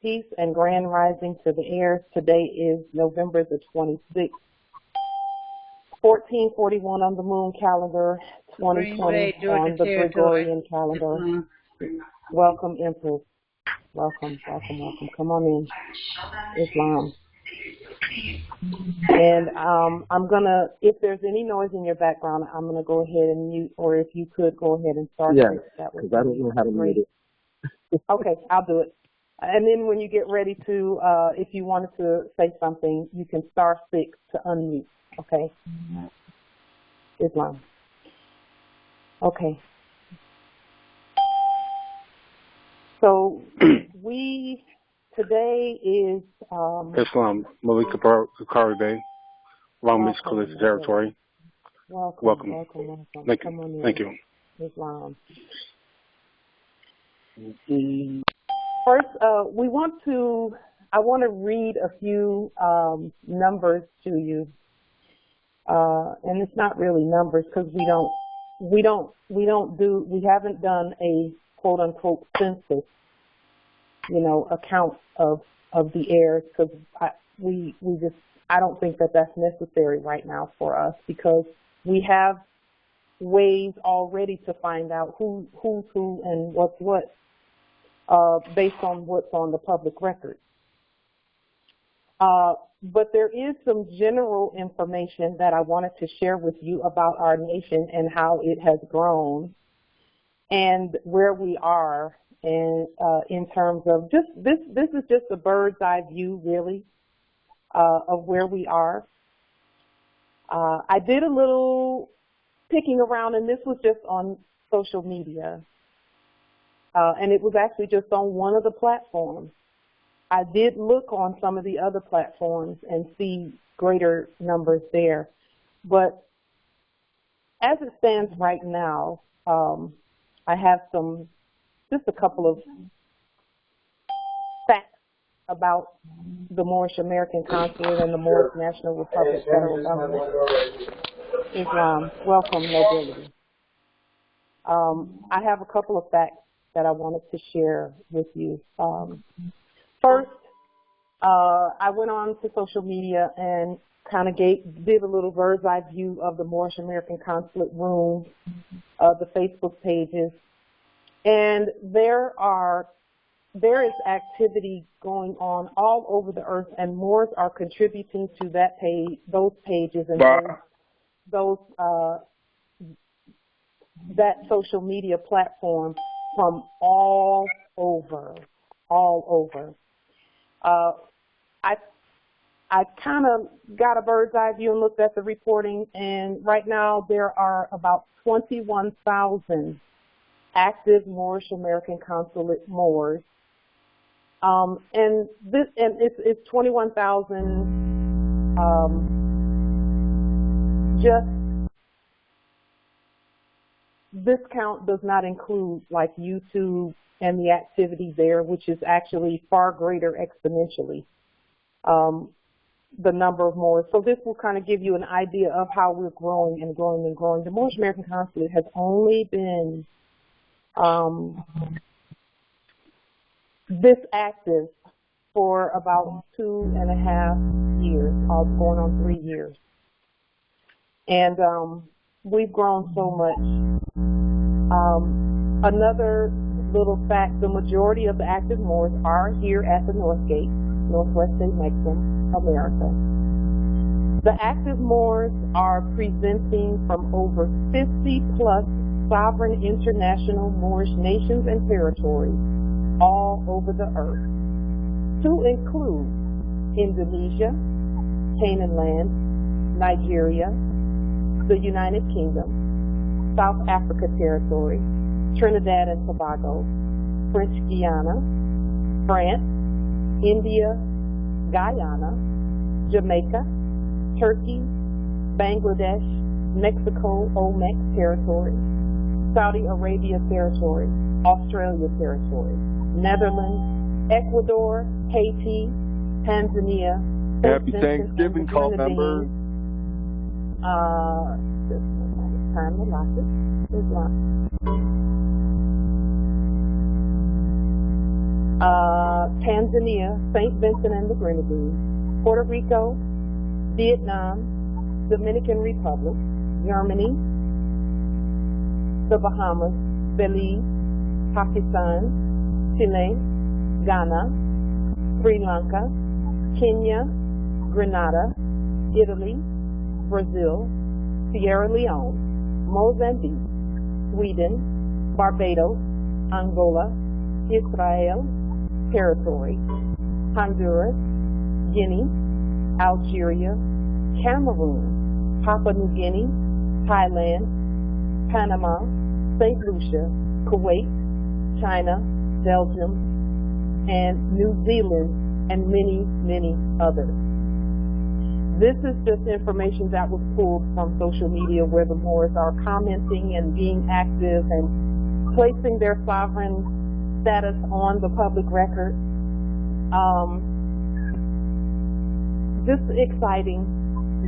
Peace and grand rising to the air. Today is November the 26th, 1441 on the moon calendar, 2020 on the Gregorian calendar. Welcome, Empress. Welcome, welcome, welcome. Come on in, Islam. And I'm gonna, if there's any noise in your background, I'm gonna go ahead and mute, or if you could go ahead and start. Yeah, because I don't know how to mute it. Okay, I'll do it. And then when you get ready to, if you wanted to say something, you can star 6 to unmute, okay? Islam. Okay. So today is... Islam, Malika Bakari Bay, Long Beach Police Territory. Welcome. Thank you. Islam. First, I want to read a few numbers to you, and it's not really numbers because we haven't done a quote unquote census, account of the heirs, because I don't think that that's necessary right now for us, because we have ways already to find out who's who and what's what. Based on what's on the public record. But there is some general information that I wanted to share with you about our nation and how it has grown and where we are in terms of just this is just a bird's eye view, really, of where we are. I did a little picking around, and this was just on social media. And it was actually just on one of the platforms. I did look on some of the other platforms and see greater numbers there. But as it stands right now, I have just a couple of facts about the Moorish American Consulate and the Moorish National Republic Federal Government. Islam, welcome, nobility. I have a couple of facts that I wanted to share with you. First, I went on to social media and kind of did a little bird's eye view of the Moorish American Consulate room, the Facebook pages, and there is activity going on all over the earth, and Moors are contributing to that page, those pages, and that social media platform from all over. I kind of got a bird's eye view and looked at the reporting, and right now there are about 21,000 active Moorish American Consulate Moors, and it's 21,000 just. This count does not include like YouTube and the activity there, which is actually far greater exponentially, the number of Moors. So this will kind of give you an idea of how we're growing and growing and growing. The Moorish American Consulate has only been this active for about 2.5 years, going on 3 years. And we've grown so much. Another little fact, the majority of the active Moors are here at the North Gate, Northwest State Mexico, America. The active Moors are presenting from over 50 plus sovereign international Moorish nations and territories all over the earth, to include Indonesia, Canaanland, Nigeria, the United Kingdom, South Africa Territory, Trinidad and Tobago, French Guiana, France, India, Guyana, Jamaica, Turkey, Bangladesh, Mexico, Olmec Territory, Saudi Arabia Territory, Australia Territory, Netherlands, Ecuador, Haiti, Tanzania, Happy Thanksgiving, call members. Time to lock it. Is locked. Tanzania, St. Vincent and the Grenadines, Puerto Rico, Vietnam, Dominican Republic, Germany, the Bahamas, Belize, Pakistan, Chile, Ghana, Sri Lanka, Kenya, Grenada, Italy, Brazil, Sierra Leone, Mozambique, Sweden, Barbados, Angola, Israel, Territory, Honduras, Guinea, Algeria, Cameroon, Papua New Guinea, Thailand, Panama, St. Lucia, Kuwait, China, Belgium, and New Zealand, and many, many others. This is just information that was pulled from social media where the Moors are commenting and being active and placing their sovereign status on the public record. Just exciting,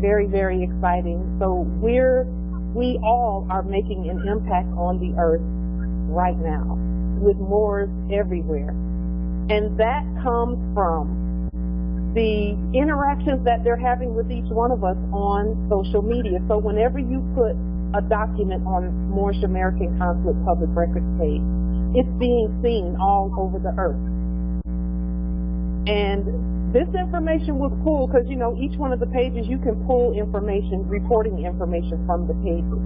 very, very exciting. So we all are making an impact on the earth right now with Moors everywhere. And that comes from the interactions that they're having with each one of us on social media. So whenever you put a document on Moorish American Consulate Public Records page, it's being seen all over the earth. And this information was pulled because, you know, each one of the pages you can pull information, reporting information from the pages.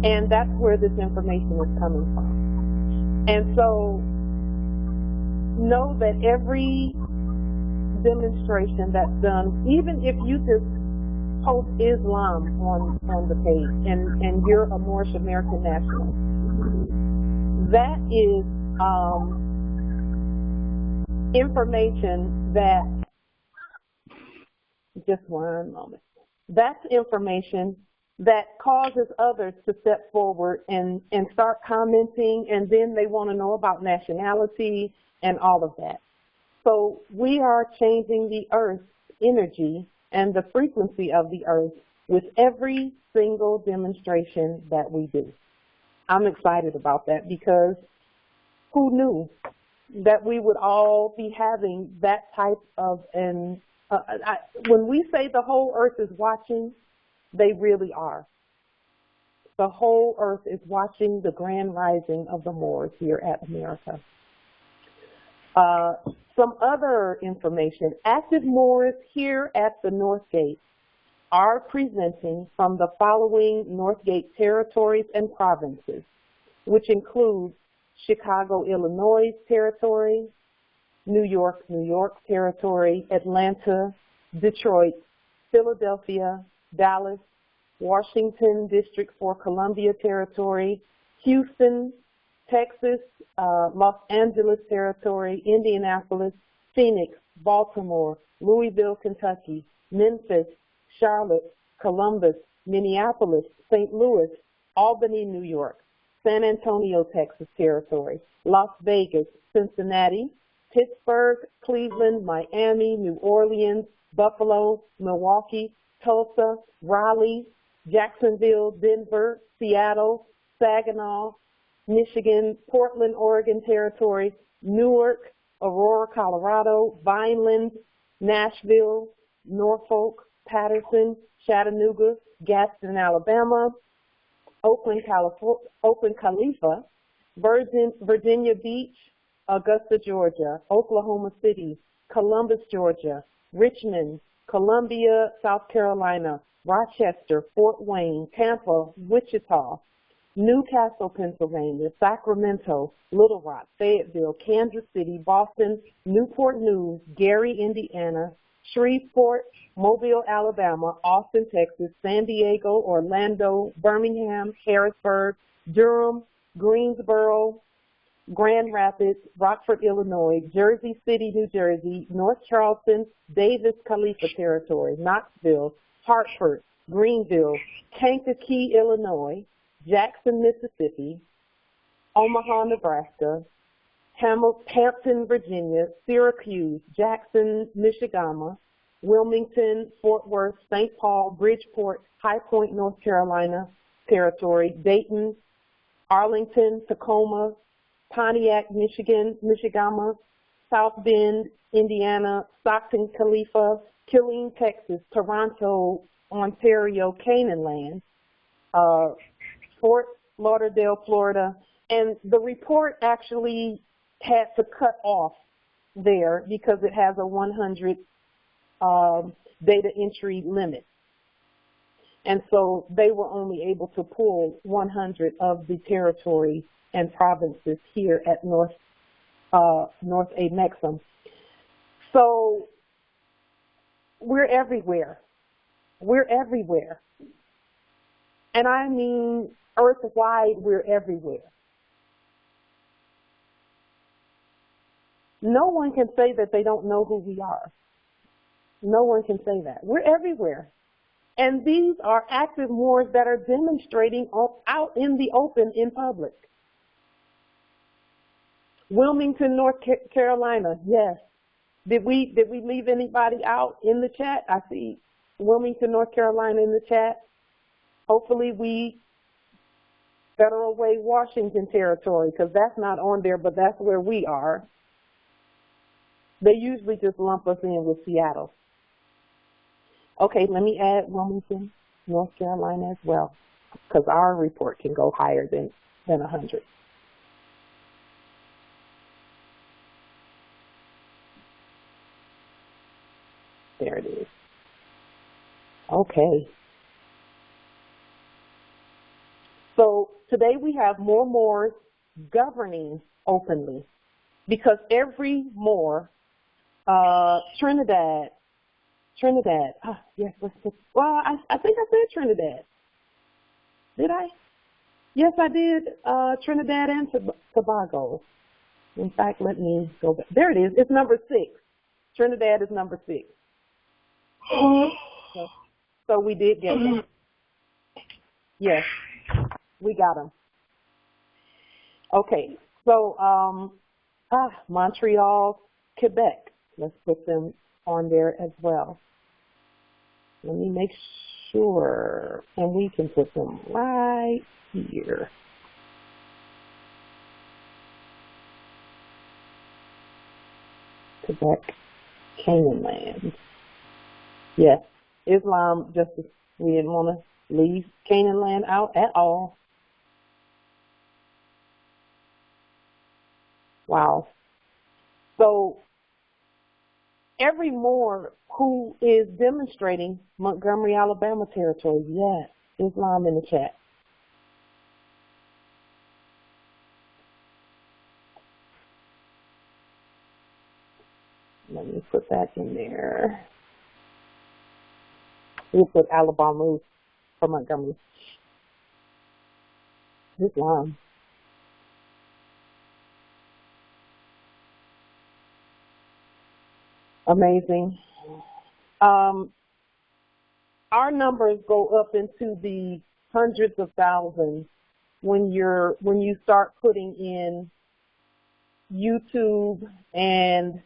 And that's where this information is coming from. And so know that every demonstration that's done, even if you just post Islam on the page and you're a Moorish American national, that is information that, just one moment, that's information that causes others to step forward and start commenting, and then they want to know about nationality and all of that. So we are changing the earth's energy and the frequency of the earth with every single demonstration that we do. I'm excited about that because who knew that we would all be having that type of when we say the whole earth is watching, they really are. The whole earth is watching the grand rising of the Moors here at America. Some other information. Active Moors here at the North Gate are presenting from the following North Gate territories and provinces, which include Chicago, Illinois territory, New York, New York territory, Atlanta, Detroit, Philadelphia, Dallas, Washington District for Columbia territory, Houston, Texas, Los Angeles territory, Indianapolis, Phoenix, Baltimore, Louisville, Kentucky, Memphis, Charlotte, Columbus, Minneapolis, St. Louis, Albany, New York, San Antonio, Texas territory, Las Vegas, Cincinnati, Pittsburgh, Cleveland, Miami, New Orleans, Buffalo, Milwaukee, Tulsa, Raleigh, Jacksonville, Denver, Seattle, Saginaw, Michigan, Portland, Oregon territory, Newark, Aurora, Colorado, Vineland, Nashville, Norfolk, Patterson, Chattanooga, Gadsden, Alabama, Oakland, Khalifa, Virginia Beach, Augusta, Georgia, Oklahoma City, Columbus, Georgia, Richmond, Columbia, South Carolina, Rochester, Fort Wayne, Tampa, Wichita, Newcastle, Pennsylvania, Sacramento, Little Rock, Fayetteville, Kansas City, Boston, Newport News, Gary, Indiana, Shreveport, Mobile, Alabama, Austin, Texas, San Diego, Orlando, Birmingham, Harrisburg, Durham, Greensboro, Grand Rapids, Rockford, Illinois, Jersey City, New Jersey, North Charleston, Davis, Khalifa Territory, Knoxville, Hartford, Greenville, Kankakee, Illinois, Jackson, Mississippi, Omaha, Nebraska, Hampton, Virginia, Syracuse, Jackson, Michigan, Wilmington, Fort Worth, St. Paul, Bridgeport, High Point, North Carolina Territory, Dayton, Arlington, Tacoma, Pontiac, Michigan, South Bend, Indiana, Stockton, Khalifa, Killeen, Texas, Toronto, Ontario, Canaanland, Fort Lauderdale, Florida, and the report actually had to cut off there because it has a 100 data entry limit. And so they were only able to pull 100 of the territories and provinces here at North Amexem. So we're everywhere. We're everywhere. And I mean earth-wide, we're everywhere. No one can say that they don't know who we are. No one can say that. We're everywhere. And these are active Moors that are demonstrating out in the open in public. Wilmington, North Carolina, yes. Did we leave anybody out in the chat? I see Wilmington, North Carolina in the chat. Hopefully we Federal Way, Washington Territory, because that's not on there, but that's where we are. They usually just lump us in with Seattle. Okay, let me add Wilmington, North Carolina as well, because our report can go higher than 100. There it is. Okay. So today we have more Moors governing openly, because every Moor, Trinidad, yes, well, I think I said Trinidad. Did I? Yes, I did, Trinidad and Tobago. In fact, let me go back. There it is. It's number 6. Trinidad is number 6. So we did get them. Yes, we got them. Okay, so Montreal, Quebec. Let's put them on there as well. Let me make sure, and we can put them right here. Quebec, Canaanland. Yes, Islam, justice. We didn't want to leave Canaanland out at all. Wow. So every Moor who is demonstrating Montgomery, Alabama territory, yes, Islam in the chat. Let me put that in there. We'll put Alabama for Montgomery. Islam. Amazing. Our numbers go up into the hundreds of thousands when you start putting in YouTube, and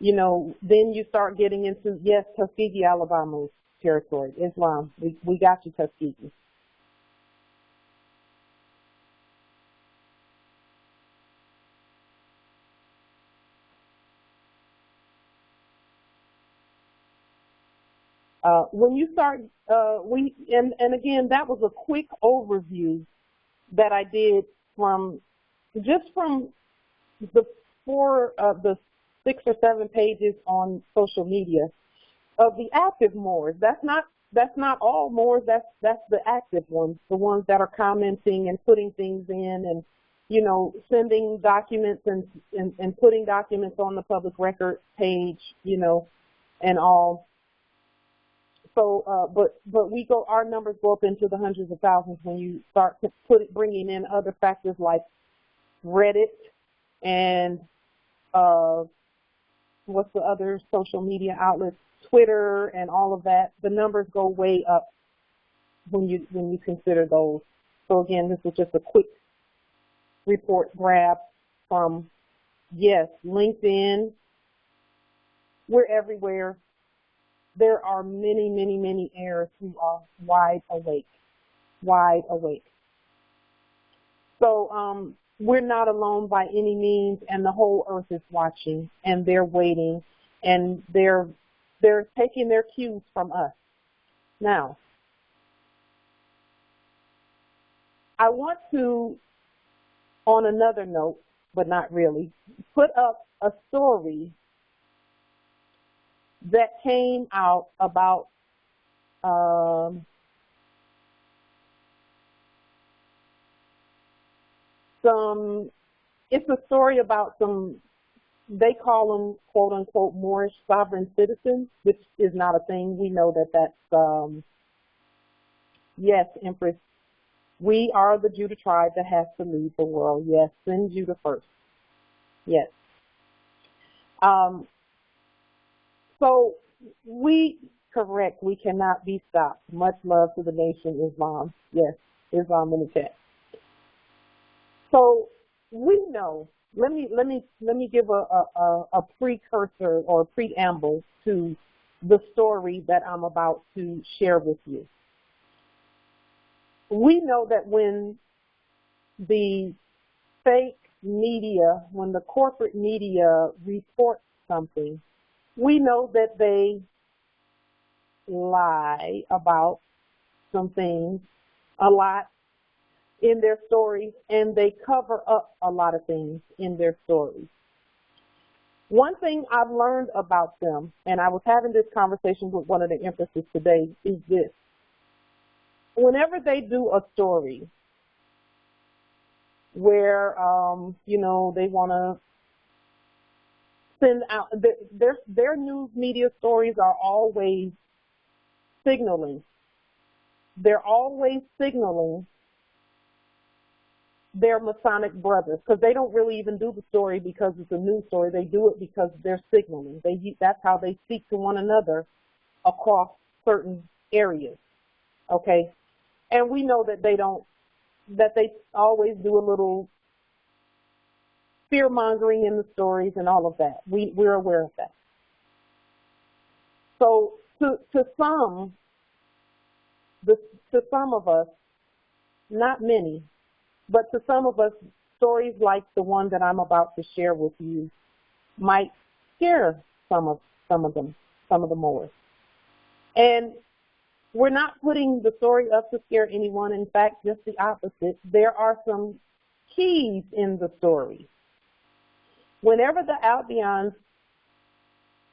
then you start getting into, yes, Tuskegee, Alabama territory, Islam. We got you, Tuskegee. When you start, and again, that was a quick overview that I did from the 6 or 7 pages on social media of the active Moors. That's not all Moors. That's the active ones, the ones that are commenting and putting things in, and sending documents and putting documents on the public record page, and all. So, but our numbers go up into the hundreds of thousands when you start bringing in other factors like Reddit and what's the other social media outlets, Twitter, and all of that. The numbers go way up when you consider those. So again, this was just a quick report grab from, yes, LinkedIn. We're everywhere. There are many, many, many heirs who are wide awake. So we're not alone by any means, and the whole earth is watching, and they're waiting, and they're taking their cues from us. Now, I want to, on another note, but not really, put up a story that came out about it's a story about some, they call them, quote unquote, Moorish sovereign citizens, which is not a thing. We know that that's, yes, Empress, we are the Judah tribe that has to lead the world. Yes, send Judah first. Yes. So correct, we cannot be stopped. Much love to the nation Islam. Yes, Islam in the chat. So we know, let me give a precursor or preamble to the story that I'm about to share with you. We know that when the fake media, when the corporate media reports something, we know that they lie about some things a lot in their stories, and they cover up a lot of things in their stories. One thing I've learned about them, and I was having this conversation with one of the empresses today, is this. Whenever they do a story where, you know, they want to send out, their news media stories are always signaling. They're always signaling their Masonic brothers, because they don't really even do the story because it's a news story. They do it because they're signaling. That's how they speak to one another across certain areas, okay? And we know that they always do a little fear-mongering in the stories and all of that. We're aware of that. So to some of us, not many, but to some of us, stories like the one that I'm about to share with you might scare some of the Moors. And we're not putting the story up to scare anyone. In fact, just the opposite. There are some keys in the story. Whenever the Albions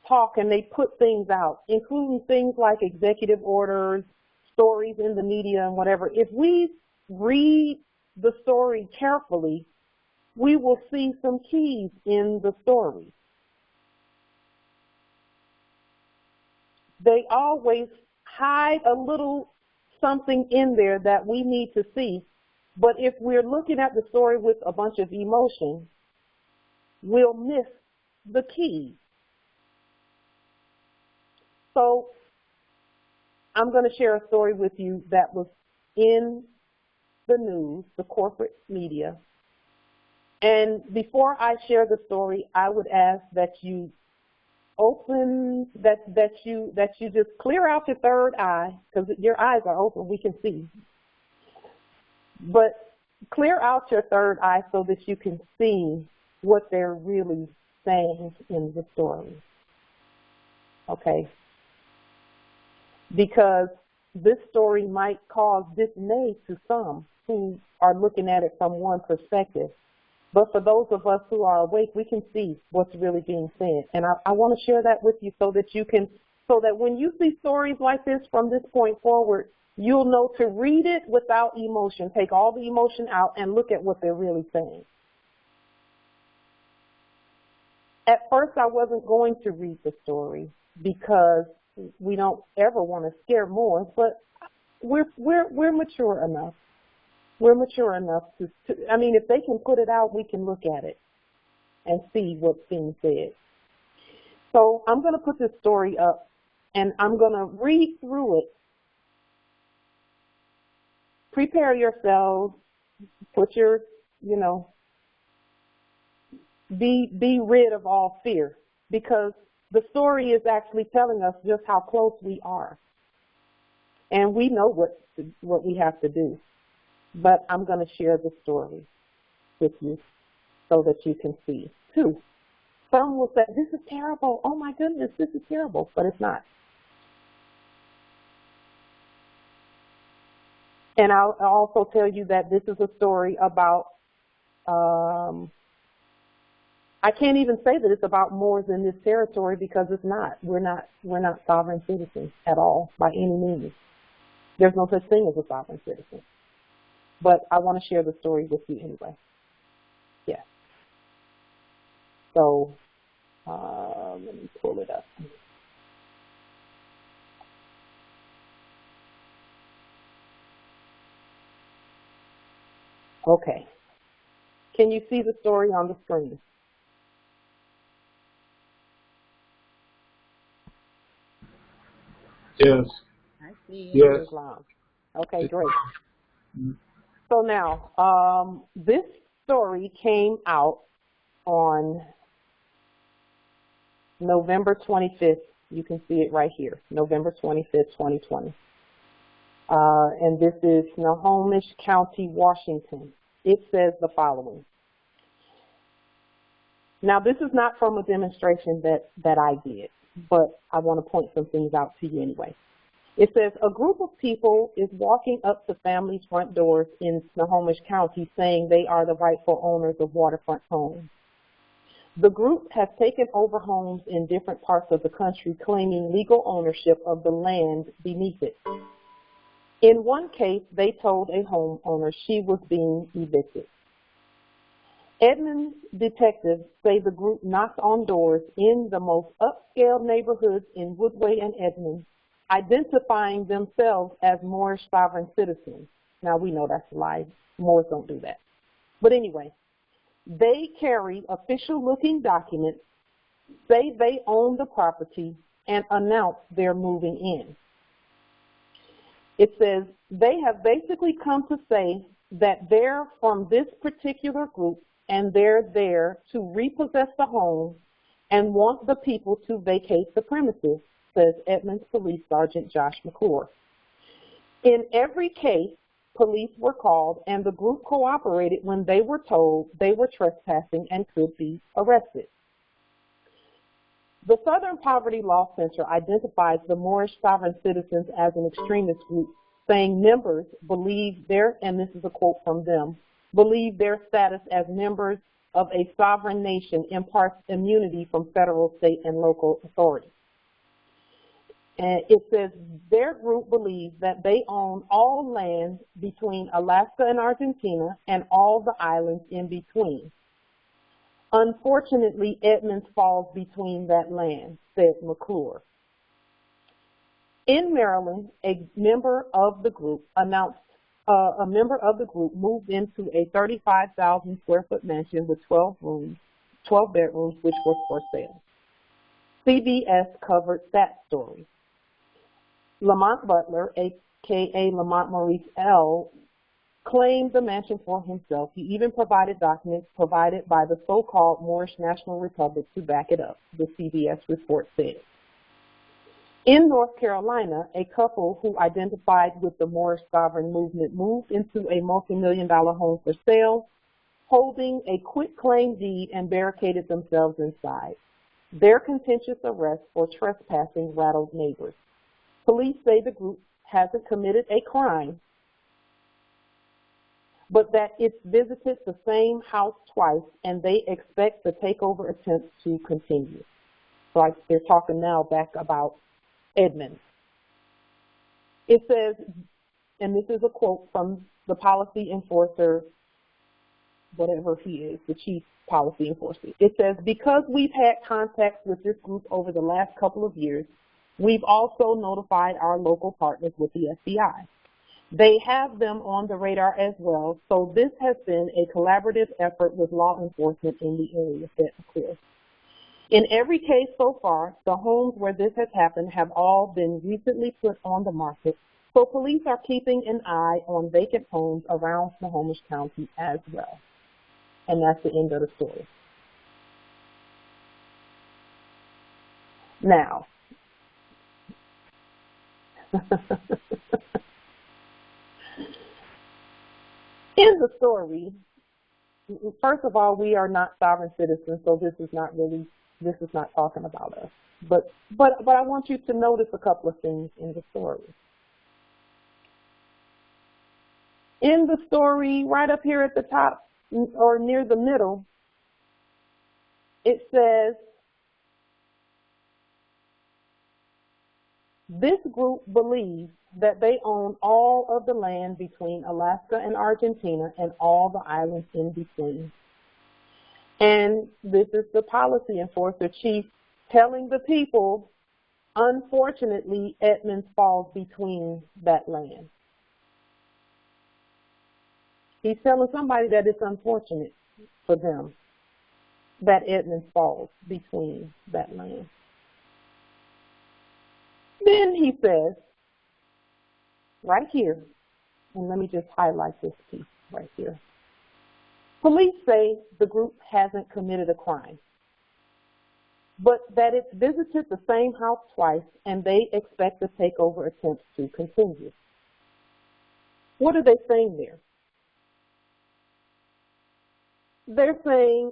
talk and they put things out, including things like executive orders, stories in the media and whatever, if we read the story carefully, we will see some keys in the story. They always hide a little something in there that we need to see, but if we're looking at the story with a bunch of emotion, we'll miss the key. So I'm going to share a story with you that was in the news, the corporate media. And before I share the story, I would ask that you just clear out your third eye, because your eyes are open, we can see. But clear out your third eye so that you can see what they're really saying in the story. Okay? Because this story might cause dismay to some who are looking at it from one perspective. But for those of us who are awake, we can see what's really being said. And I want to share that with you so that when you see stories like this from this point forward, you'll know to read it without emotion. Take all the emotion out and look at what they're really saying. At first, I wasn't going to read the story because we don't ever want to scare Moors, but we're mature enough. We're mature enough to, I mean, if they can put it out, we can look at it and see what's being said. So I'm going to put this story up, and I'm going to read through it. Prepare yourselves. Put your, be rid of all fear, because the story is actually telling us just how close we are. And we know what we have to do. But I'm going to share the story. with you so that you can see too. Some will say, this is terrible. Oh my goodness, this is terrible, but it's not. And I'll also tell you that this is a story about, I can't even say that it's about Moors in this territory because it's not. We're not sovereign citizens at all by any means. There's no such thing as a sovereign citizen. But I want to share the story with you anyway. Yes. So let me pull it up. Okay. Can you see the story on the screen? Yes. I see. Yes. Islam. Okay, great. So now, this story came out on November 25th. You can see it right here, November 25th, 2020. And this is Snohomish County, Washington. It says the following. Now, this is not from a demonstration that I did, but I want to point some things out to you anyway. It says, a group of people is walking up to families' front doors in Snohomish County saying they are the rightful owners of waterfront homes. The group has taken over homes in different parts of the country, claiming legal ownership of the land beneath it. In one case, they told a homeowner she was being evicted. Edmonds detectives say the group knocked on doors in the most upscale neighborhoods in Woodway and Edmonds, identifying themselves as Moorish sovereign citizens. Now, we know that's a lie. Moors don't do that. But anyway, they carry official-looking documents, say they own the property, and announce they're moving in. It says they have basically come to say that they're from this particular group and they're there to repossess the home and want the people to vacate the premises, says Edmonds Police Sergeant Josh McClure. In every case, police were called and the group cooperated when they were told they were trespassing and could be arrested. The Southern Poverty Law Center identifies the Moorish sovereign citizens as an extremist group, saying members believe and this is a quote from them, believe their status as members of a sovereign nation imparts immunity from federal, state, and local authorities. And it says their group believes that they own all land between Alaska and Argentina and all the islands in between. Unfortunately, Edmonds falls between that land, said McClure. In Maryland, a member of the group moved into a 35,000 square foot mansion with 12 bedrooms, which was for sale. CBS covered that story. Lamont Butler, a.k.a. Lamont Maurice L., claimed the mansion for himself. He even provided documents provided by the so-called Moorish National Republic to back it up, the CBS report said. In North Carolina, a couple who identified with the Moorish sovereign movement moved into a multi-million-dollar home for sale, holding a quitclaim deed and barricaded themselves inside. Their contentious arrest for trespassing rattled neighbors. Police say the group hasn't committed a crime, but that it's visited the same house twice and they expect the takeover attempts to continue. So they're talking now back about Edmonds. It says, and this is a quote from the policy enforcer, whatever he is, the chief policy enforcer. It says, because we've had contact with this group over the last couple of years, we've also notified our local partners with the FBI. They have them on the radar as well, so this has been a collaborative effort with law enforcement in the area, said McClure. In every case so far, the homes where this has happened have all been recently put on the market, so police are keeping an eye on vacant homes around Snohomish County as well. And that's the end of the story. Now, in the story, first of all, we are not sovereign citizens, so this is not talking about us. But I want you to notice a couple of things in the story. In the story, right up here at the top or near the middle, it says, this group believes that they own all of the land between Alaska and Argentina and all the islands in between. And this is the policy enforcer chief telling the people, unfortunately, Edmonds falls between that land. He's telling somebody that it's unfortunate for them that Edmonds falls between that land. Then he says, right here, and let me just highlight this piece right here. Police say the group hasn't committed a crime, but that it's visited the same house twice and they expect the takeover attempts to continue. What are they saying there? They're saying,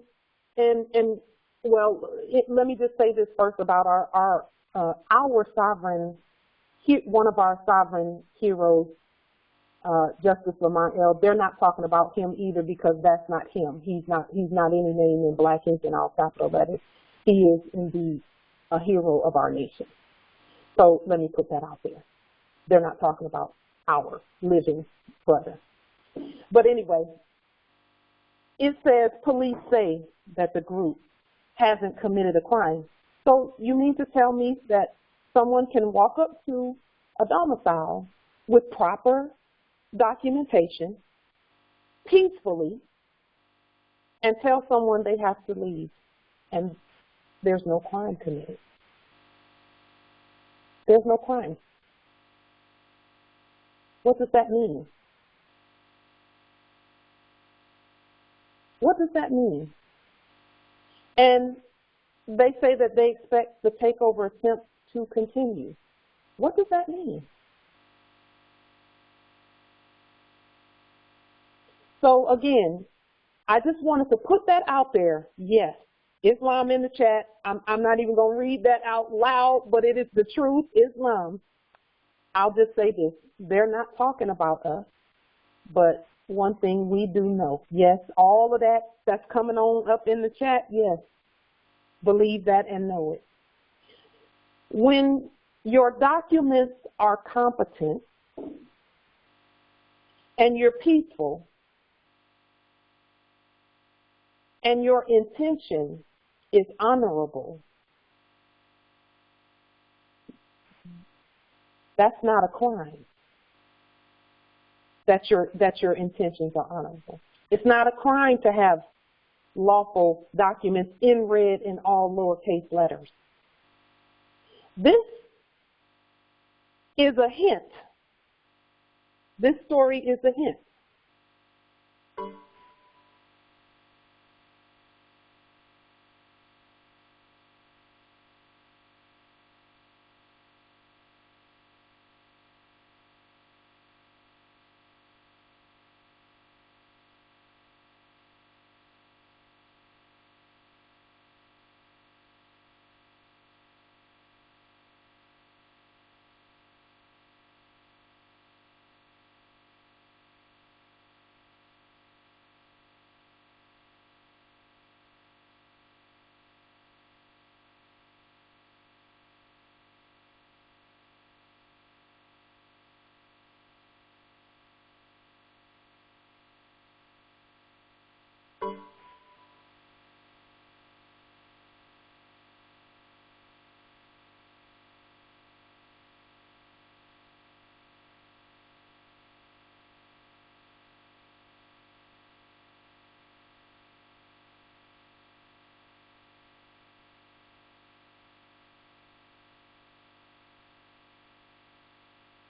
let me just say this first about our sovereign, one of our sovereign heroes, Justice Lamont L. They're not talking about him either, because that's not him. He's not any name in black ink and all capital letters. He is indeed a hero of our nation. So let me put that out there. They're not talking about our living brother. But anyway, it says police say that the group hasn't committed a crime. So you mean to tell me that someone can walk up to a domicile with proper documentation peacefully and tell someone they have to leave and there's no crime committed? There's no crime. What does that mean? What does that mean? And they say that they expect the takeover attempt to continue. What does that mean? So again, I just wanted to put that out there. Yes, Islam in the chat. I'm not even going to read that out loud, but it is the truth, Islam. I'll just say this. They're not talking about us, but one thing we do know, yes, all of that's coming on up in the chat, yes, believe that and know it. When your documents are competent and you're peaceful and your intention is honorable, that's not a crime. That your intentions are honorable. It's not a crime to have lawful documents in red in all lowercase letters. This is a hint. This story is a hint.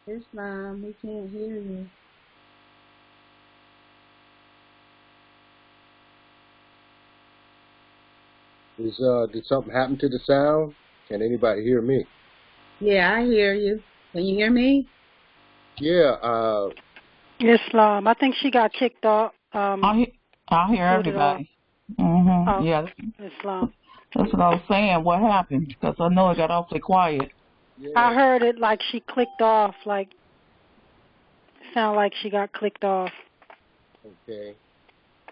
Islam, we can't hear you. Did something happen to the sound? Can anybody hear me? Yeah, I hear you. Can you hear me? Yeah. Islam, I think she got kicked off. I hear everybody. Oh, Yeah, Islam. that's what I was saying. What happened? Because I know it got awfully quiet. Yeah. I heard it like she clicked off, like, sound like she got clicked off. Okay.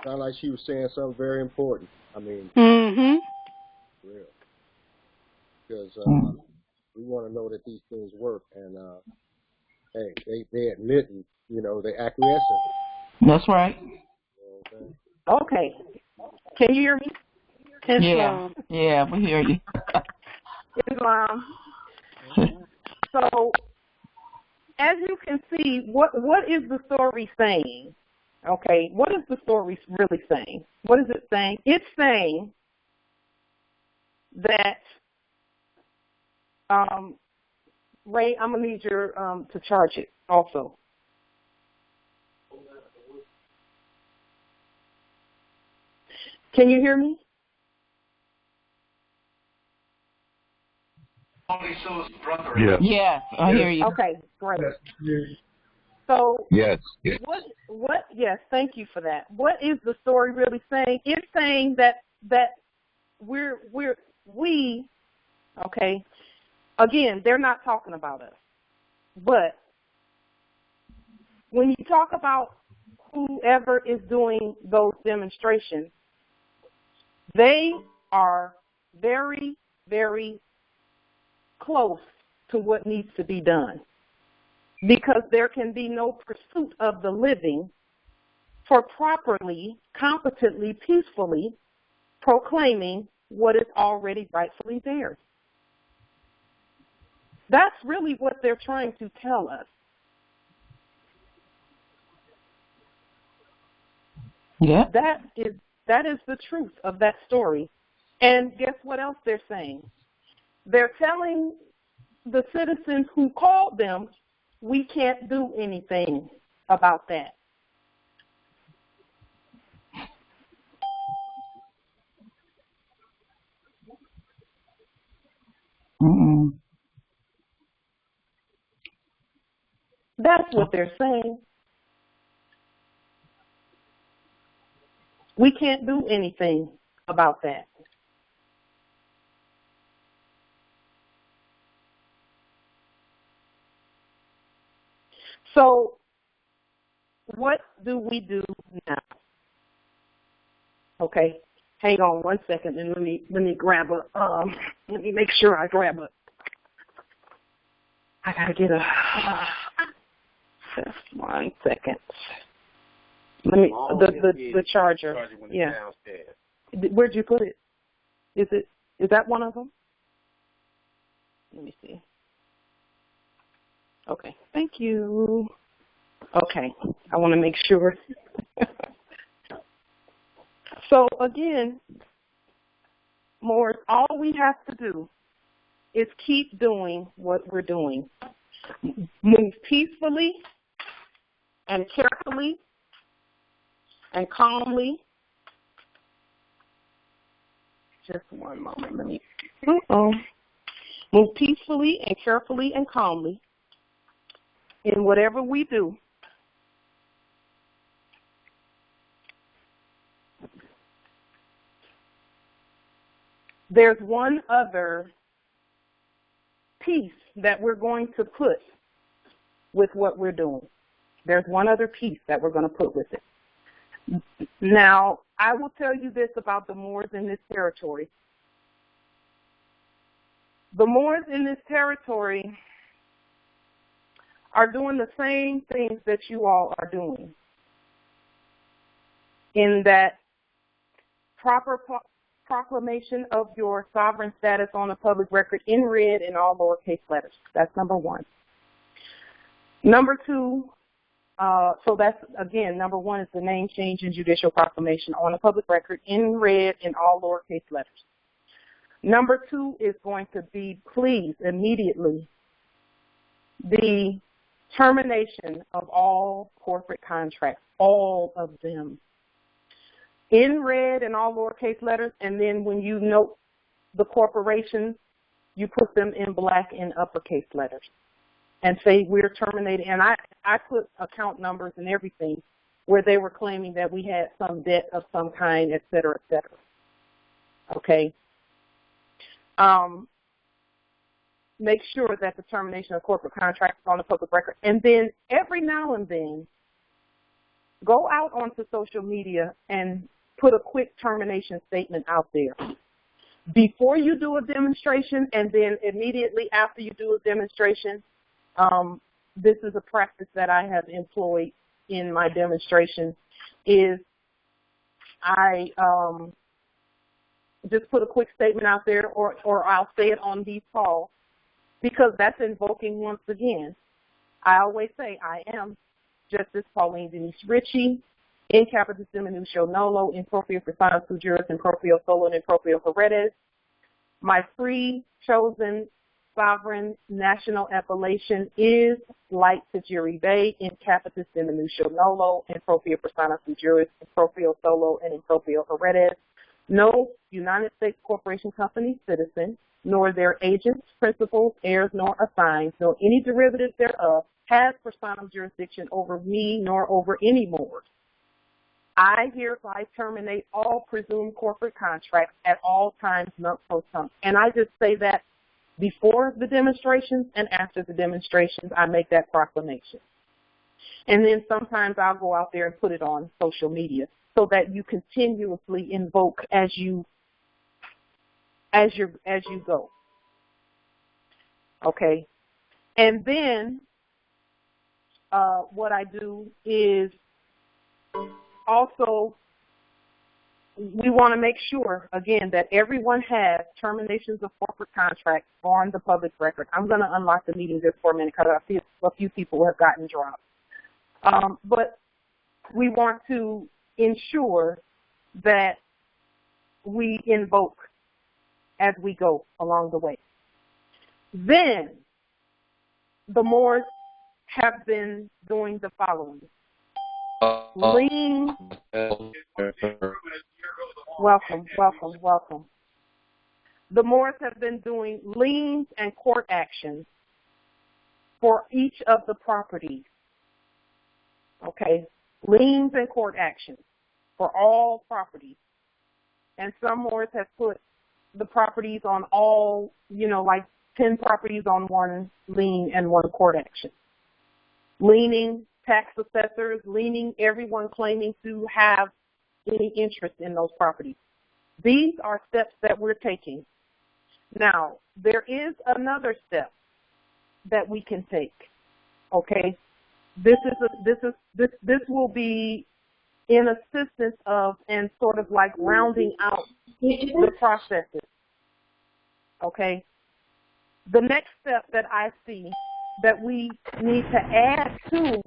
Sound like she was saying something very important. I mean, real. Because we want to know that these things work, and hey, they admit, you know, they acquiesce. That's right. Okay. Can you hear me? Islam. Yeah, we hear you. Islam. So, as you can see, what is the story saying? Okay, what is the story really saying? What is it saying? It's saying that, Ray, I'm going to need your to charge it also. Can you hear me? Yes. Yes, I hear you. Okay, great. So Yes. yes, thank you for that. What is the story really saying? It's saying that we, okay, again, they're not talking about us. But when you talk about whoever is doing those demonstrations, they are very, very close to what needs to be done, because there can be no pursuit of the living for properly, competently, peacefully proclaiming what is already rightfully theirs. That's really what they're trying to tell us. Yeah. That is the truth of that story. And guess what else they're saying? They're telling the citizens who called them, we can't do anything about that. That's what they're saying. We can't do anything about that. So what do we do now? Okay, hang on one second, and let me grab a let me make sure I grab a. I gotta get a. Just 1 second. Let me the charger. Yeah. Where'd you put it? Is that one of them? Let me see. Okay. Thank you. Okay. I want to make sure. So again, Moors, all we have to do is keep doing what we're doing. Move peacefully and carefully and calmly. Just one moment. Let me. Move peacefully and carefully and calmly in whatever we do. There's one other piece that we're going to put with what we're doing. There's one other piece that we're going to put with it. Now, I will tell you this about the Moors in this territory. The Moors in this territory are doing the same things that you all are doing, in that proper proclamation of your sovereign status on a public record in red in all lowercase letters. That's number one. Number two, so that's, again, number one is the name change and judicial proclamation on a public record in red in all lowercase letters. Number two is going to be, please, immediately, the termination of all corporate contracts, all of them, in red in all lowercase letters, and then when you note the corporations, you put them in black in uppercase letters and say we're terminating. And I put account numbers and everything where they were claiming that we had some debt of some kind, et cetera, et cetera. Okay. Make sure that the termination of corporate contracts is on the public record. And then every now and then, go out onto social media and put a quick termination statement out there. Before you do a demonstration and then immediately after you do a demonstration, this is a practice that I have employed in my demonstration, is I just put a quick statement out there, or I'll say it on these calls, because that's invoking, once again, I always say, I am Justice Pauline Denise Ritchie, in capitis diminucio nolo, in proprio persona sui juris, in proprio solo, and in proprio heredes. My free, chosen, sovereign national appellation is Light to Jury Bay, in capitis diminucio nolo, in proprio persona sui juris, in proprio solo, and in proprio heredes. No United States corporation, company, citizen, nor their agents, principals, heirs, nor assigns, nor any derivatives thereof, has personal jurisdiction over me nor over any more. I hereby terminate all presumed corporate contracts at all times, non post tum. And I just say that before the demonstrations and after the demonstrations, I make that proclamation. And then sometimes I'll go out there and put it on social media so that you continuously invoke as you go. Okay. And then what I do is also, we want to make sure, again, that everyone has terminations of corporate contracts on the public record. I'm going to unlock the meeting just for a minute because I see a few people have gotten dropped. But we want to ensure that we invoke as we go along the way. Then the Moors have been doing the following. Lien, welcome. The Moors have been doing liens and court actions for each of the properties. Okay, liens and court actions for all properties. And some Moors have put the properties on all, like 10 properties on one lien and one court action. Liening tax assessors, liening everyone claiming to have any interest in those properties. These are steps that we're taking. Now, there is another step that we can take. Okay, this will be in assistance of and sort of like rounding out the processes. Okay, the next step that I see that we need to add to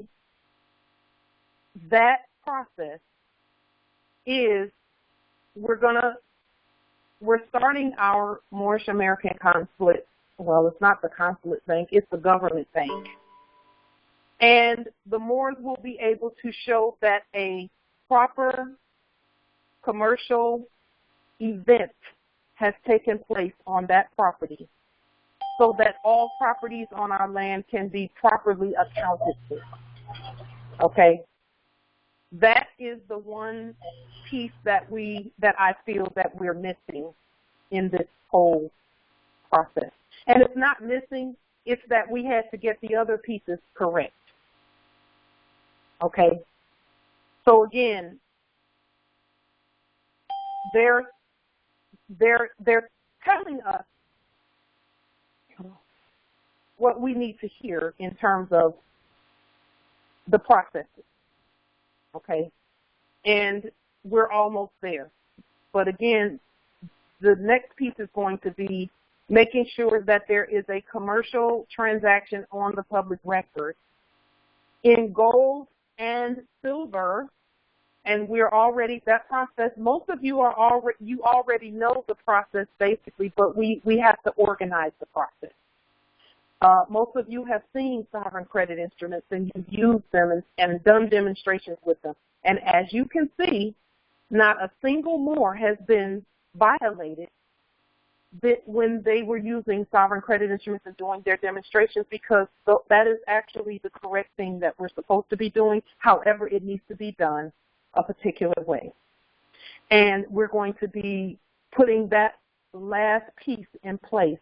that process is we're starting our Moorish American consulate. Well, it's not the consulate bank, it's the government bank. And the Moors will be able to show that a proper commercial event has taken place on that property so that all properties on our land can be properly accounted for. Okay? That is the one piece that I feel that we're missing in this whole process. And it's not missing, it's that we had to get the other pieces correct. Okay? So again, they're telling us what we need to hear in terms of the processes. Okay? And we're almost there. But again, the next piece is going to be making sure that there is a commercial transaction on the public record in gold and silver. And we're already, that process, most of you already know the process basically, but we have to organize the process. Most of you have seen sovereign credit instruments and you've used them and done demonstrations with them. And as you can see, not a single Moor has been violated when they were using sovereign credit instruments and doing their demonstrations, because that is actually the correct thing that we're supposed to be doing. However, it needs to be done a particular way. And we're going to be putting that last piece in place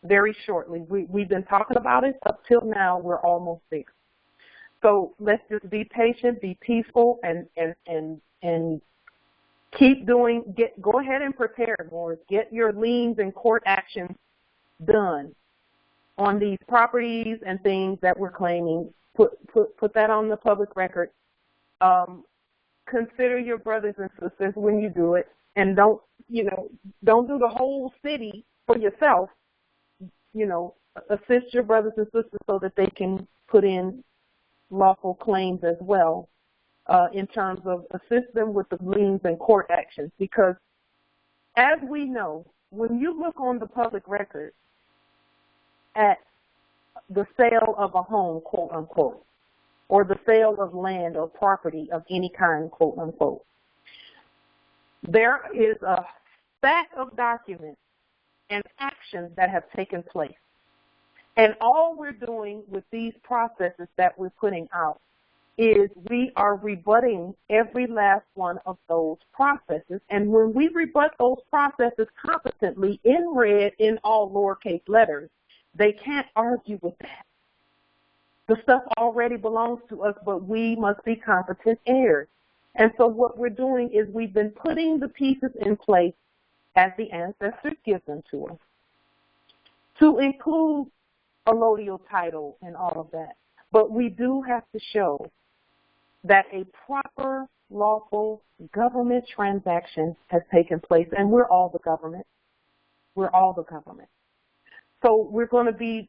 very shortly. We've been talking about it. Up till now, we're almost there. So let's just be patient, be peaceful, and keep doing. Go ahead and prepare, Morris. Get your liens and court actions done on these properties and things that we're claiming. Put that on the public record. Consider your brothers and sisters when you do it, and don't do the whole city for yourself. Assist your brothers and sisters so that they can put in lawful claims as well, in terms of assist them with the liens and court actions. Because as we know, when you look on the public record at the sale of a home, quote unquote, or the sale of land or property of any kind, quote unquote, there is a stack of documents and actions that have taken place. And all we're doing with these processes that we're putting out is we are rebutting every last one of those processes. And when we rebut those processes competently in red, in all lowercase letters, they can't argue with that. The stuff already belongs to us, but we must be competent heirs. And so what we're doing is we've been putting the pieces in place as the ancestors give them to us, to include allodial title and all of that. But we do have to show that a proper, lawful government transaction has taken place, and we're all the government. We're all the government. So we're going to be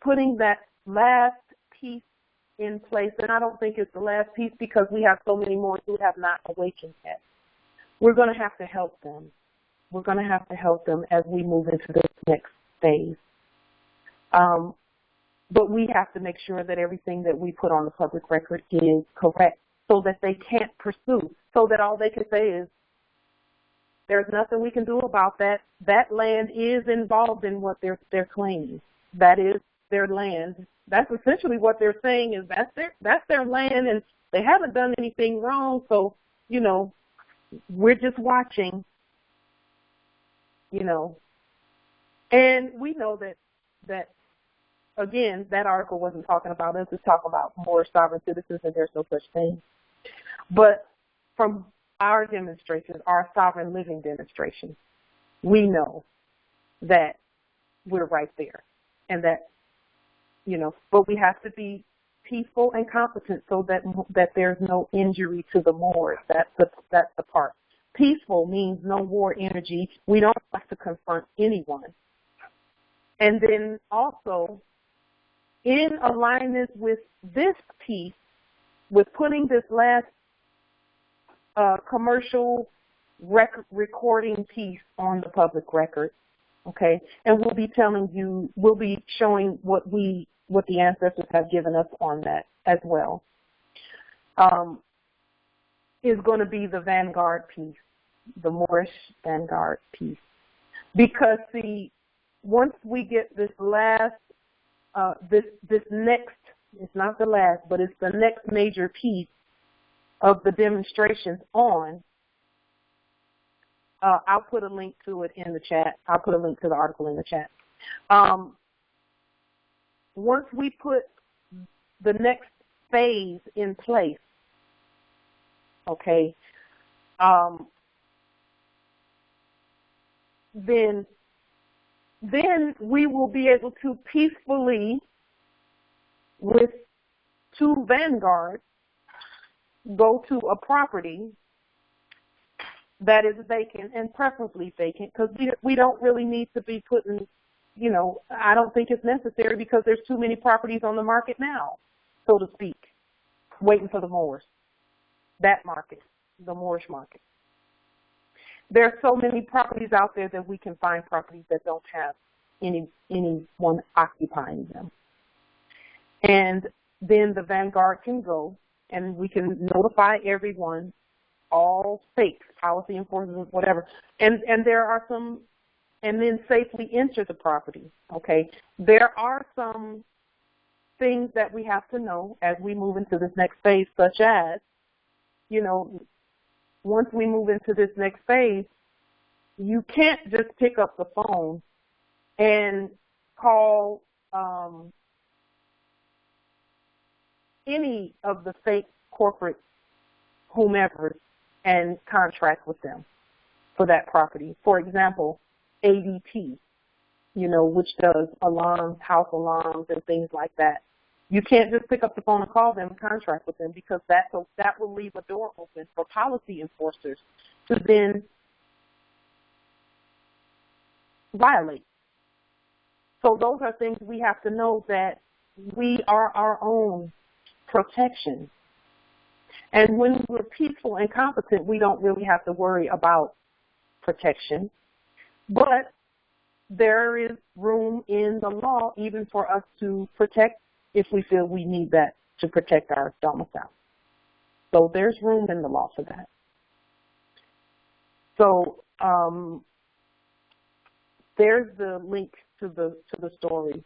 putting that last piece in place, and I don't think it's the last piece because we have so many more who have not awakened yet. We're going to have to help them. We're going to have to help them as we move into this next phase. But we have to make sure that everything that we put on the public record is correct so that they can't pursue, so that all they can say is, there's nothing we can do about that. That land is involved in what they're claiming. That is their land. That's essentially what they're saying is that's their land, and they haven't done anything wrong, so, we're just watching, And we know that again, that article wasn't talking about us. It's talking about more sovereign citizens, and there's no such thing. But from our demonstrations, our sovereign living demonstrations, we know that we're right there, and that, but we have to be peaceful and competent so that there's no injury to the Moors. That's the part. Peaceful means no war energy. We don't have to confront anyone. And then also, in alignment with this piece, with putting this last commercial recording piece on the public record, okay, and we'll be showing what the ancestors have given us on that as well, is going to be the vanguard piece, the moorishe vanguard piece. Because, see, once we get this last, this next, it's not the last, but it's the next major piece of the demonstrations on, I'll put a link to it in the chat. I'll put a link to the article in the chat. Once we put the next phase in place, okay, then we will be able to peacefully, with two vanguards, go to a property that is vacant, and preferably vacant, because we don't really need to be putting, I don't think it's necessary, because there's too many properties on the market now, so to speak, waiting for the Moors. That market, the Moorish market. There's so many properties out there that we can find properties that don't have anyone occupying them. And then the vanguard can go, and we can notify everyone, all states, policy enforcement, whatever. And there are some and then safely enter the property, okay? There are some things that we have to know as we move into this next phase, such as, you know, once we move into this next phase, you can't just pick up the phone and call any of the fake corporate whomever and contract with them for that property. For example, ADT, you know, which does alarms, house alarms, and things like that. You can't just pick up the phone and call them and contract with them, because that will leave a door open for policy enforcers to then violate. So those are things we have to know, that we are our own protection. And when we're peaceful and competent, we don't really have to worry about protection. But there is room in the law even for us to protect if we feel we need that to protect our domicile. So there's room in the law for that. So there's the link to the story.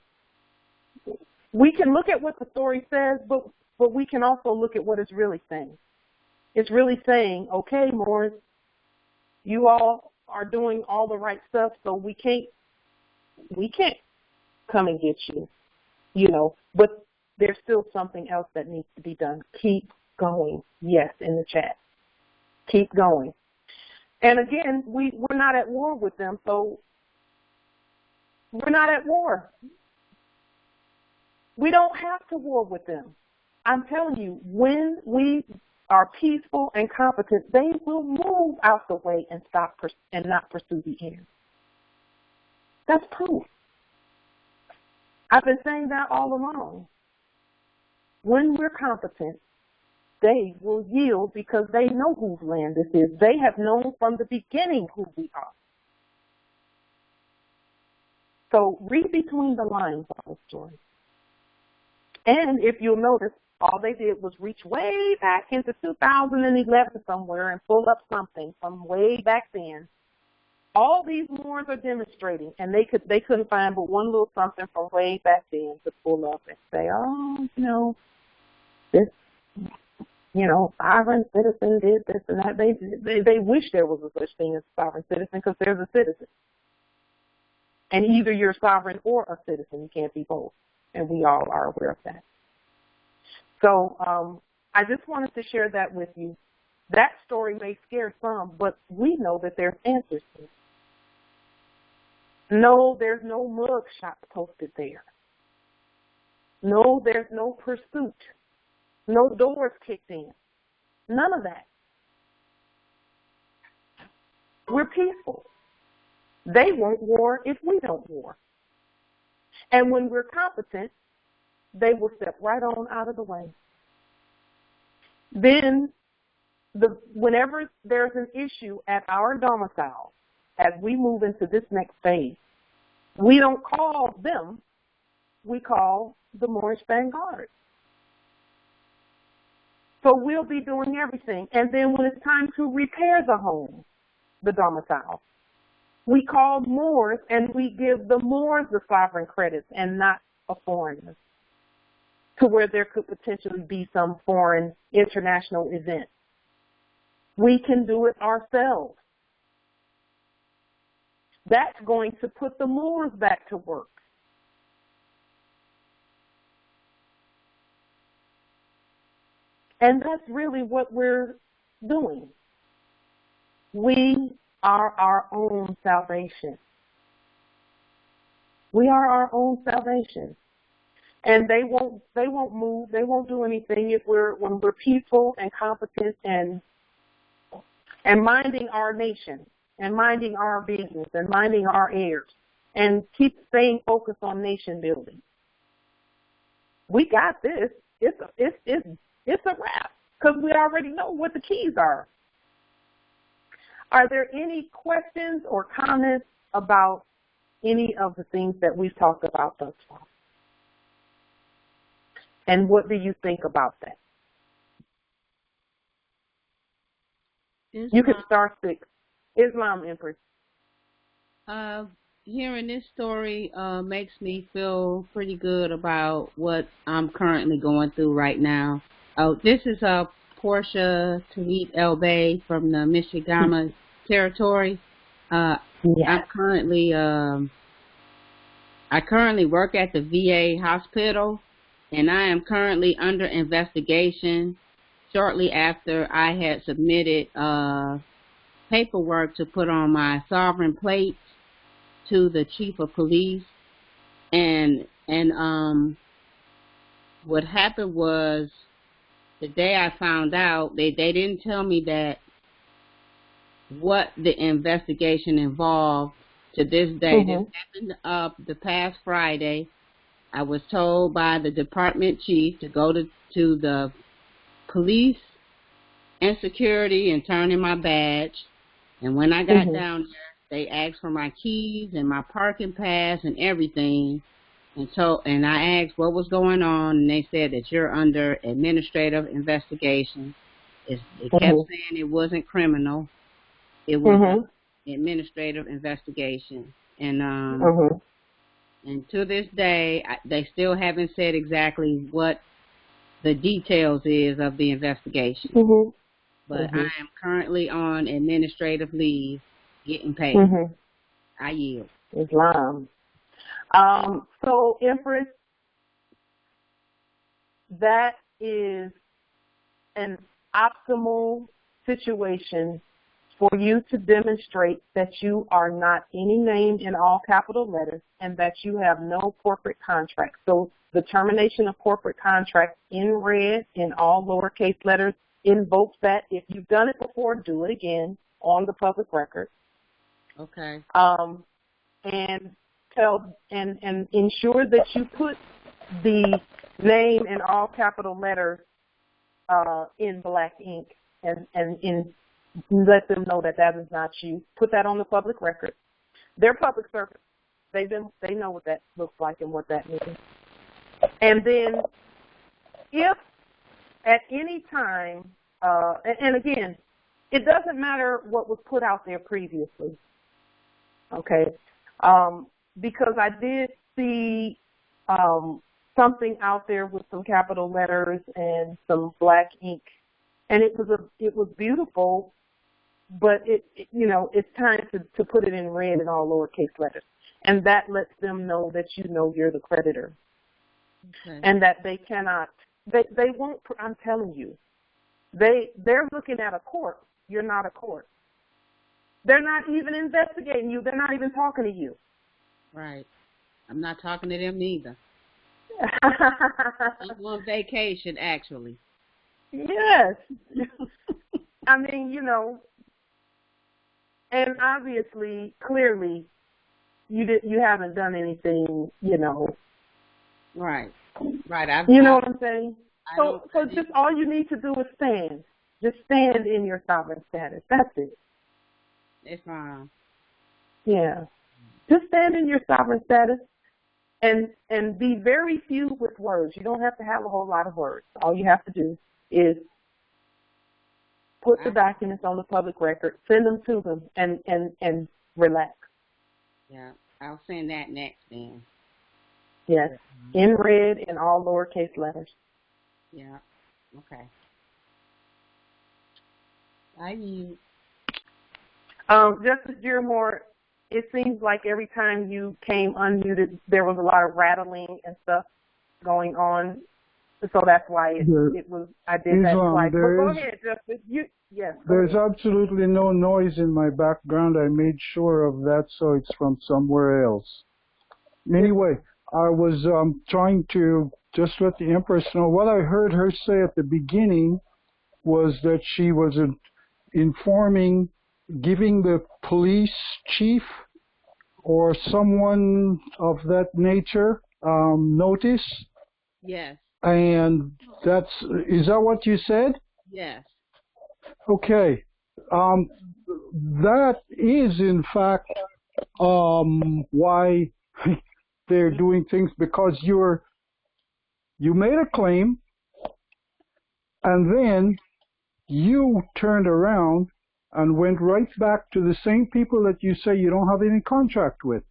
We can look at what the story says, but we can also look at what it's really saying. It's really saying, okay, Moors, you all are doing all the right stuff, so we can't come and get you, you know, but there's still something else that needs to be done. Keep going. Yes, in the chat. Keep going. And again, we're not at war with them, so we're not at war. We don't have to war with them. I'm telling you, when we are peaceful and competent, they will move out the way and stop and not pursue the end. That's proof. I've been saying that all along. When we're competent, they will yield because they know whose land this is. They have known from the beginning who we are. So read between the lines of the story. And if you'll notice, all they did was reach way back into 2011 somewhere and pull up something from way back then. All these Moors are demonstrating, and they couldn't find but one little something from way back then to pull up and say, oh, you know, this, you know, sovereign citizen did this and that. They wish there was a such thing as a sovereign citizen, because there's a citizen. And either you're sovereign or a citizen. You can't be both. And we all are aware of that. So I just wanted to share that with you. That story may scare some, but we know that there's answers to it. No, there's no mug shot posted there. No, there's no pursuit. No doors kicked in. None of that. We're peaceful. They won't war if we don't war. And when we're competent, they will step right on out of the way. Then, whenever there's an issue at our domicile, as we move into this next phase, we don't call them, we call the Moorish Vanguard. So we'll be doing everything. And then when it's time to repair the home, the domicile, we call Moors and we give the Moors the sovereign credits and not a foreigner, to where there could potentially be some foreign international event. We can do it ourselves. That's going to put the Moors back to work. And that's really what we're doing. We are our own salvation. We are our own salvation. And they won't move, they won't do anything when we're peaceful and competent and minding our nation and minding our business and minding our heirs and keep staying focused on nation building. We got this. It's a wrap, because we already know what the keys are. Are there any questions or comments about any of the things that we've talked about thus far? And what do you think about that? Islam. You can start 6. Islam, Empress. hearing this story makes me feel pretty good about what I'm currently going through right now. This is Portia Tarit El Bay from the Michigan territory. I currently work at the VA hospital, and I am currently under investigation shortly after I had submitted paperwork to put on my sovereign plate to the chief of police. And what happened was, the day I found out, they didn't tell me that what the investigation involved to this day. This happened the past Friday. I was told by the department chief to go to the police and security and turn in my badge. And when I got down there, they asked for my keys and my parking pass and everything. And I asked what was going on, and they said that you're under administrative investigation. It kept saying it wasn't criminal. It was administrative investigation. And and to this day, they still haven't said exactly what the details is of the investigation. But I am currently on administrative leave, getting paid. I yield. Islam. So, Empress, that is an optimal situation for you to demonstrate that you are not any name in all capital letters and that you have no corporate contract. So the termination of corporate contract in red in all lowercase letters invokes that. If you've done it before, do it again on the public record. Okay. And ensure that you put the name in all capital letters in black ink and let them know that that is not you. Put that on the public record. They're public servants. They know what that looks like and what that means. And then if at any time, and again, it doesn't matter what was put out there previously, okay? Because I did see something out there with some capital letters and some black ink, and it was beautiful, but it's time to put it in red in all lowercase letters, and that lets them know that you know you're the creditor, and that they cannot, they won't. I'm telling you, they're looking at a court. You're not a court. They're not even investigating you. They're not even talking to you. Right. I'm not talking to them neither. I'm on vacation, actually. Yes. I mean, and obviously, clearly, you haven't done anything, Right. Right. You know what I'm saying? So just all you need to do is stand. Just stand in your sovereign status. That's it. It's fine. Yeah. Just stand in your sovereign status and be very few with words. You don't have to have a whole lot of words. All you have to do is put the documents on the public record, send them to them, and relax. Yeah, I'll send that next then. Yes, in red in all lowercase letters. Yeah, okay. I use. Justice Dearmore, it seems like every time you came unmuted, there was a lot of rattling and stuff going on. So that's why I did that twice. But go ahead, Justice. Yes. There's absolutely no noise in my background. I made sure of that, so it's from somewhere else. Anyway, I was trying to just let the Empress know. What I heard her say at the beginning was that she was giving the police chief or someone of that nature notice. Yes. And is that what you said? Yes. Okay. That is, in fact, why they're doing things, because you made a claim, and then you turned around and went right back to the same people that you say you don't have any contract with.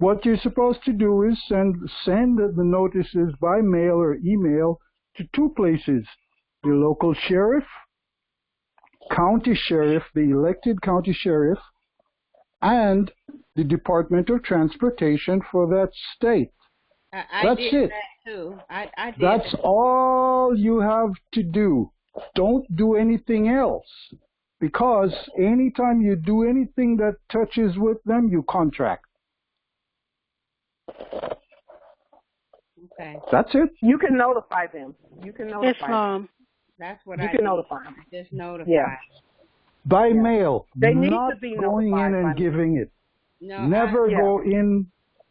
what you're supposed to do is send the notices by mail or email to two places: the local sheriff, county sheriff, the elected county sheriff, and the Department of Transportation for that state. I did it. That too. I did. That's all you have to do. Don't do anything else, because anytime you do anything that touches with them, you contract. Okay. That's it. You can notify them. You can notify them. That's what you I can did. notify them. Just notify. Yeah. By mail. They need not to be going in and giving it. No, Never go in.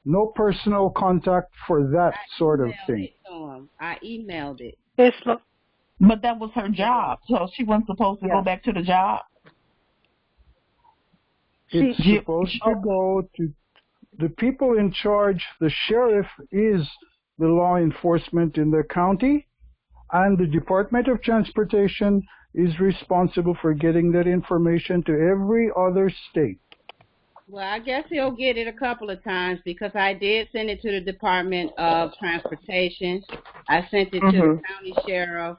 No personal contact for that sort of thing. It to him. I emailed it. But that was her job, so she wasn't supposed to go back to the job. It's supposed to go to the people in charge. The sheriff is the law enforcement in the county, and the Department of Transportation is responsible for getting that information to every other state. Well, I guess he'll get it a couple of times, because I did send it to the Department of Transportation. I sent it to the county sheriff,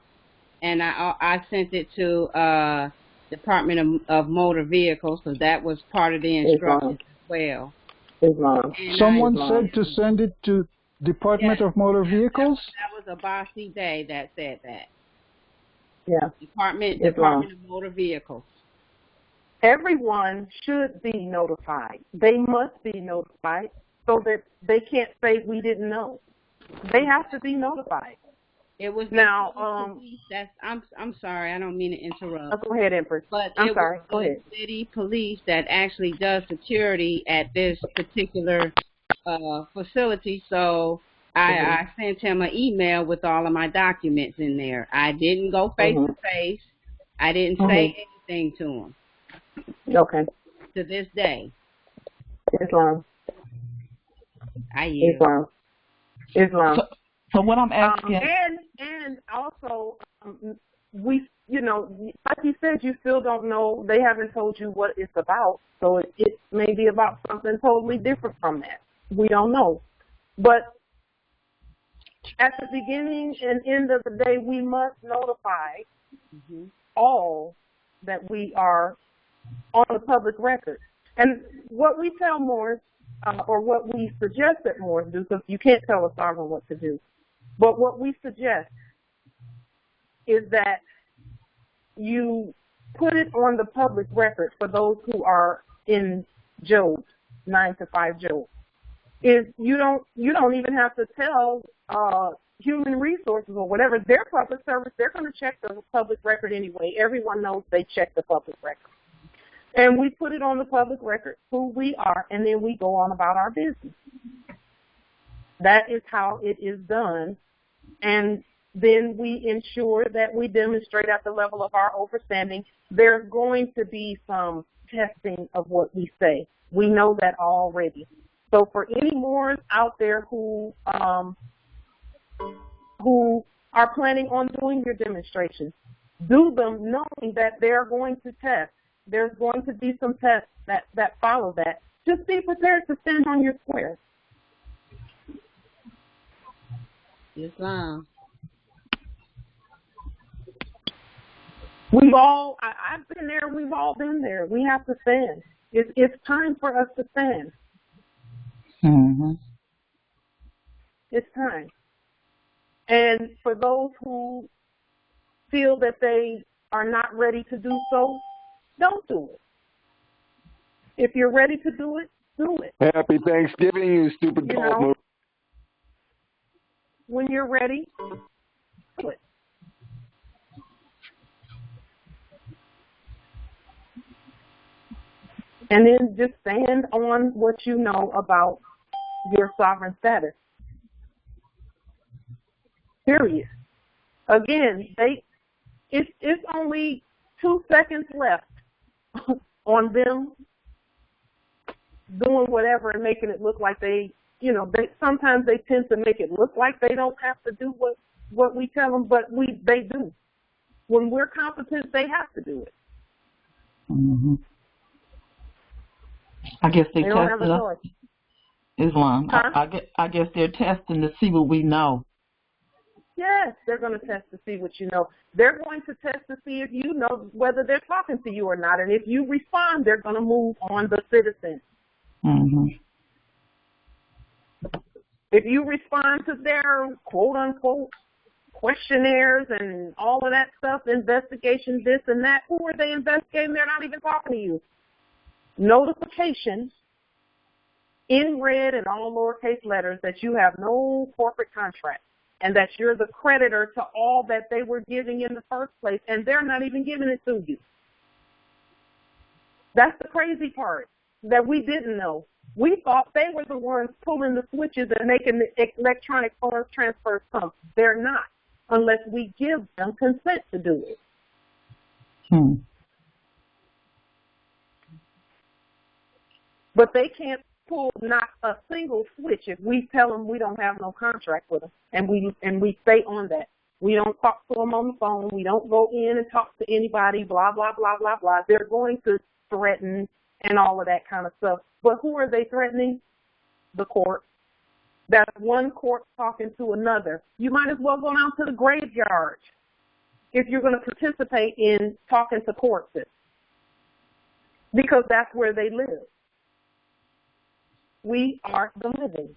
and I sent it to Department of Motor Vehicles, so that was part of the instructions as well. Someone said to send it to Department of Motor Vehicles? That was a bossy day that said that. Yeah. Department of Motor Vehicles. Everyone should be notified. They must be notified so that they can't say we didn't know. They have to be notified. It was now. Police I'm sorry. I don't mean to interrupt. Go ahead, Empress. But I'm sorry. Go ahead. City police that actually does security at this particular facility. So I sent him an email with all of my documents in there. I didn't go face to face. I didn't say anything to him. Okay. To this day. Islam. I yield. Islam. So what I'm asking, and also we, like you said, you still don't know. They haven't told you what it's about, so it may be about something totally different from that. We don't know, but at the beginning and end of the day, we must notify all that we are on the public record. And what we tell Moors, or what we suggest that Moors do, because you can't tell a sovereign what to do, but what we suggest is that you put it on the public record for those who are in jobs, 9-to-5 jobs. Is you don't even have to tell human resources or whatever. Their public service, they're going to check the public record anyway. Everyone knows they check the public record. And we put it on the public record who we are, and then we go on about our business. That is how it is done. And then we ensure that we demonstrate at the level of our understanding. There's going to be some testing of what we say. We know that already. So for any Moors out there who are planning on doing your demonstrations, do them knowing that they're going to test. There's going to be some tests that follow that. Just be prepared to stand on your square. Islam. I've been there, we've all been there. We have to stand. It's time for us to stand. It's time. And for those who feel that they are not ready to do so, don't do it. If you're ready to do it, do it. Happy Thanksgiving, you stupid cold. When you're ready, do it. And then just stand on what you know about your sovereign status. Period. Again, it's only 2 seconds left on them doing whatever and making it look like they sometimes they tend to make it look like they don't have to do what we tell them, but they do. When we're competent, they have to do it. I guess they don't have a choice. Islam. Huh? I guess they're testing to see what we know. Yes, they're going to test to see what you know. They're going to test to see if you know whether they're talking to you or not. And if you respond, they're going to move on the citizen. Mm-hmm. If you respond to their quote-unquote questionnaires and all of that stuff, investigation, this and that, who are they investigating? They're not even talking to you. Notification in red and all lowercase letters that you have no corporate contract and that you're the creditor to all that they were giving in the first place, and they're not even giving it to you. That's the crazy part that we didn't know. We thought they were the ones pulling the switches and making the electronic funds transfers come. They're not, unless we give them consent to do it. But they can't pull not a single switch if we tell them we don't have no contract with them, and we stay on that. We don't talk to them on the phone. We don't go in and talk to anybody, blah, blah, blah, blah, blah. They're going to threaten and all of that kind of stuff. But who are they threatening? The court. That's one court talking to another. You might as well go down to the graveyard if you're going to participate in talking to corpses, because that's where they live. We are the living.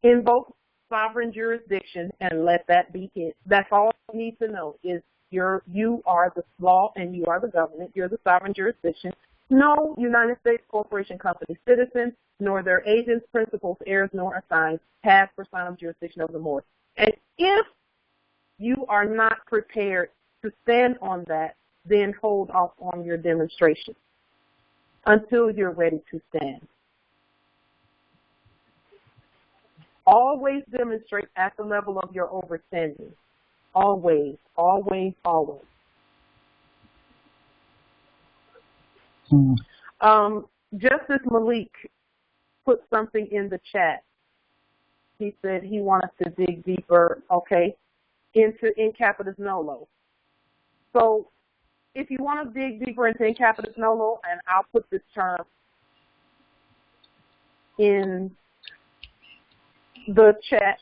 Invoke sovereign jurisdiction and let that be it. That's all you need to know is you are the law and you are the government. You're the sovereign jurisdiction. No United States corporation, company, citizen, nor their agents, principals, heirs, nor assigned have personal jurisdiction over the Moors. And if you are not prepared to stand on that, then hold off on your demonstration until you're ready to stand. Always demonstrate at the level of your overstanding. Always, always, always. Justice Malik put something in the chat. He said he wanted to dig deeper, okay, into in capitis nolo. So if you want to dig deeper into in capitis nolo, and I'll put this term in the chat.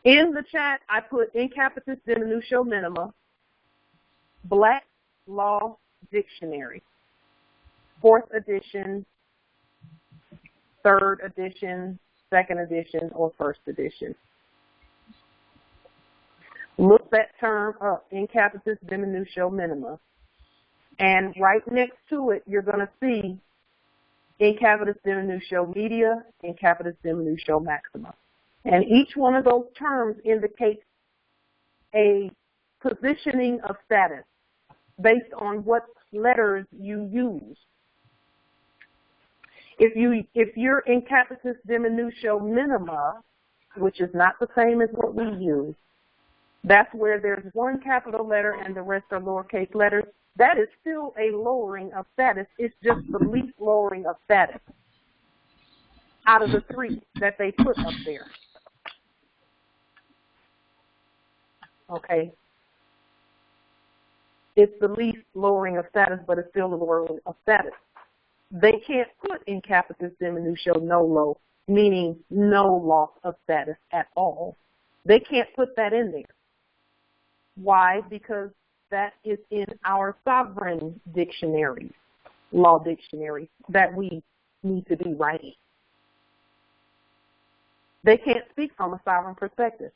In the chat, I put in capitis diminutio minima, Black Law Dictionary, 4th edition, 3rd edition, 2nd edition, or 1st edition. Look that term up, in capitis diminutio minima. And right next to it, you're going to see in capitis diminutio media, in capitis diminutio maxima. And each one of those terms indicates a positioning of status based on what letters you use. If you're in capitis diminutio minima, which is not the same as what we use, that's where there's one capital letter and the rest are lowercase letters. That is still a lowering of status. It's just the least lowering of status out of the 3 that they put up there. Okay. It's the least lowering of status, but it's still a lowering of status. They can't put in capitis diminutio nolo, meaning no loss of status at all. They can't put that in there. Why? Because that is in our sovereign dictionary, law dictionary, that we need to be writing. They can't speak from a sovereign perspective.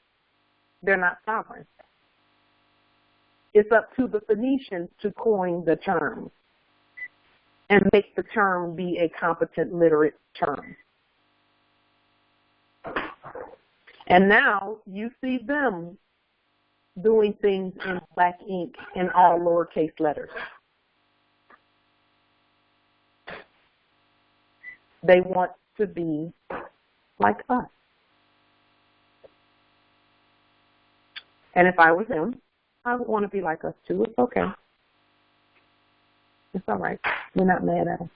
They're not sovereign. It's up to the Phoenicians to coin the term and make the term be a competent, literate term. And now you see them doing things in black ink in all lowercase letters. They want to be like us. And if I was them, I would want to be like us too. It's okay. It's all right. We're not mad at them.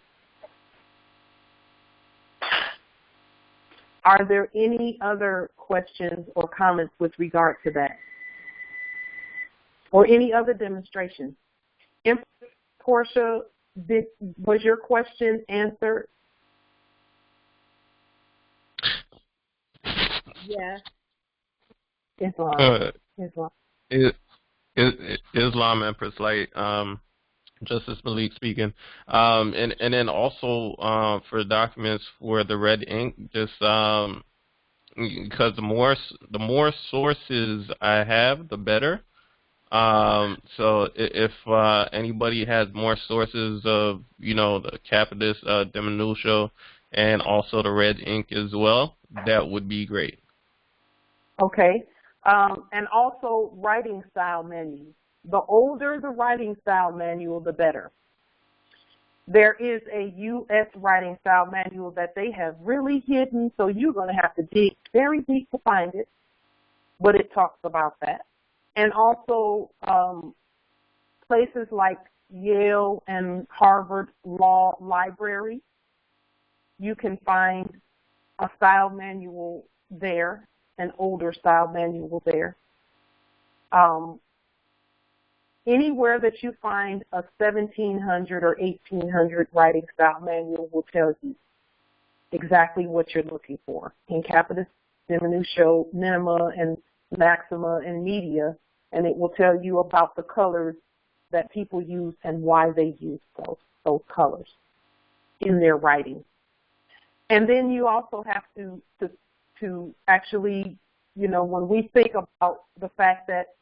Are there any other questions or comments with regard to that? Or any other demonstration? Portia, was your question answered? Yes. Islam. Islam Empress Light, Justice Malik speaking. And then also for documents for the red ink, just because the more sources I have, the better. So if anybody has more sources of, the capitis diminution and also the red ink as well, that would be great. Okay. And also writing style manuals. The older the writing style manual, the better. There is a U.S. writing style manual that they have really hidden, so you're going to have to dig very deep to find it, but it talks about that. And also places like Yale and Harvard Law Library, you can find a style manual there, an older style manual there. Anywhere that you find a 1700 or 1800 writing style manual will tell you exactly what you're looking for in capitis, diminutio, minima, and maxima, and media, and it will tell you about the colors that people use and why they use those colors in their writing. And then you also have to actually, when we think about the fact that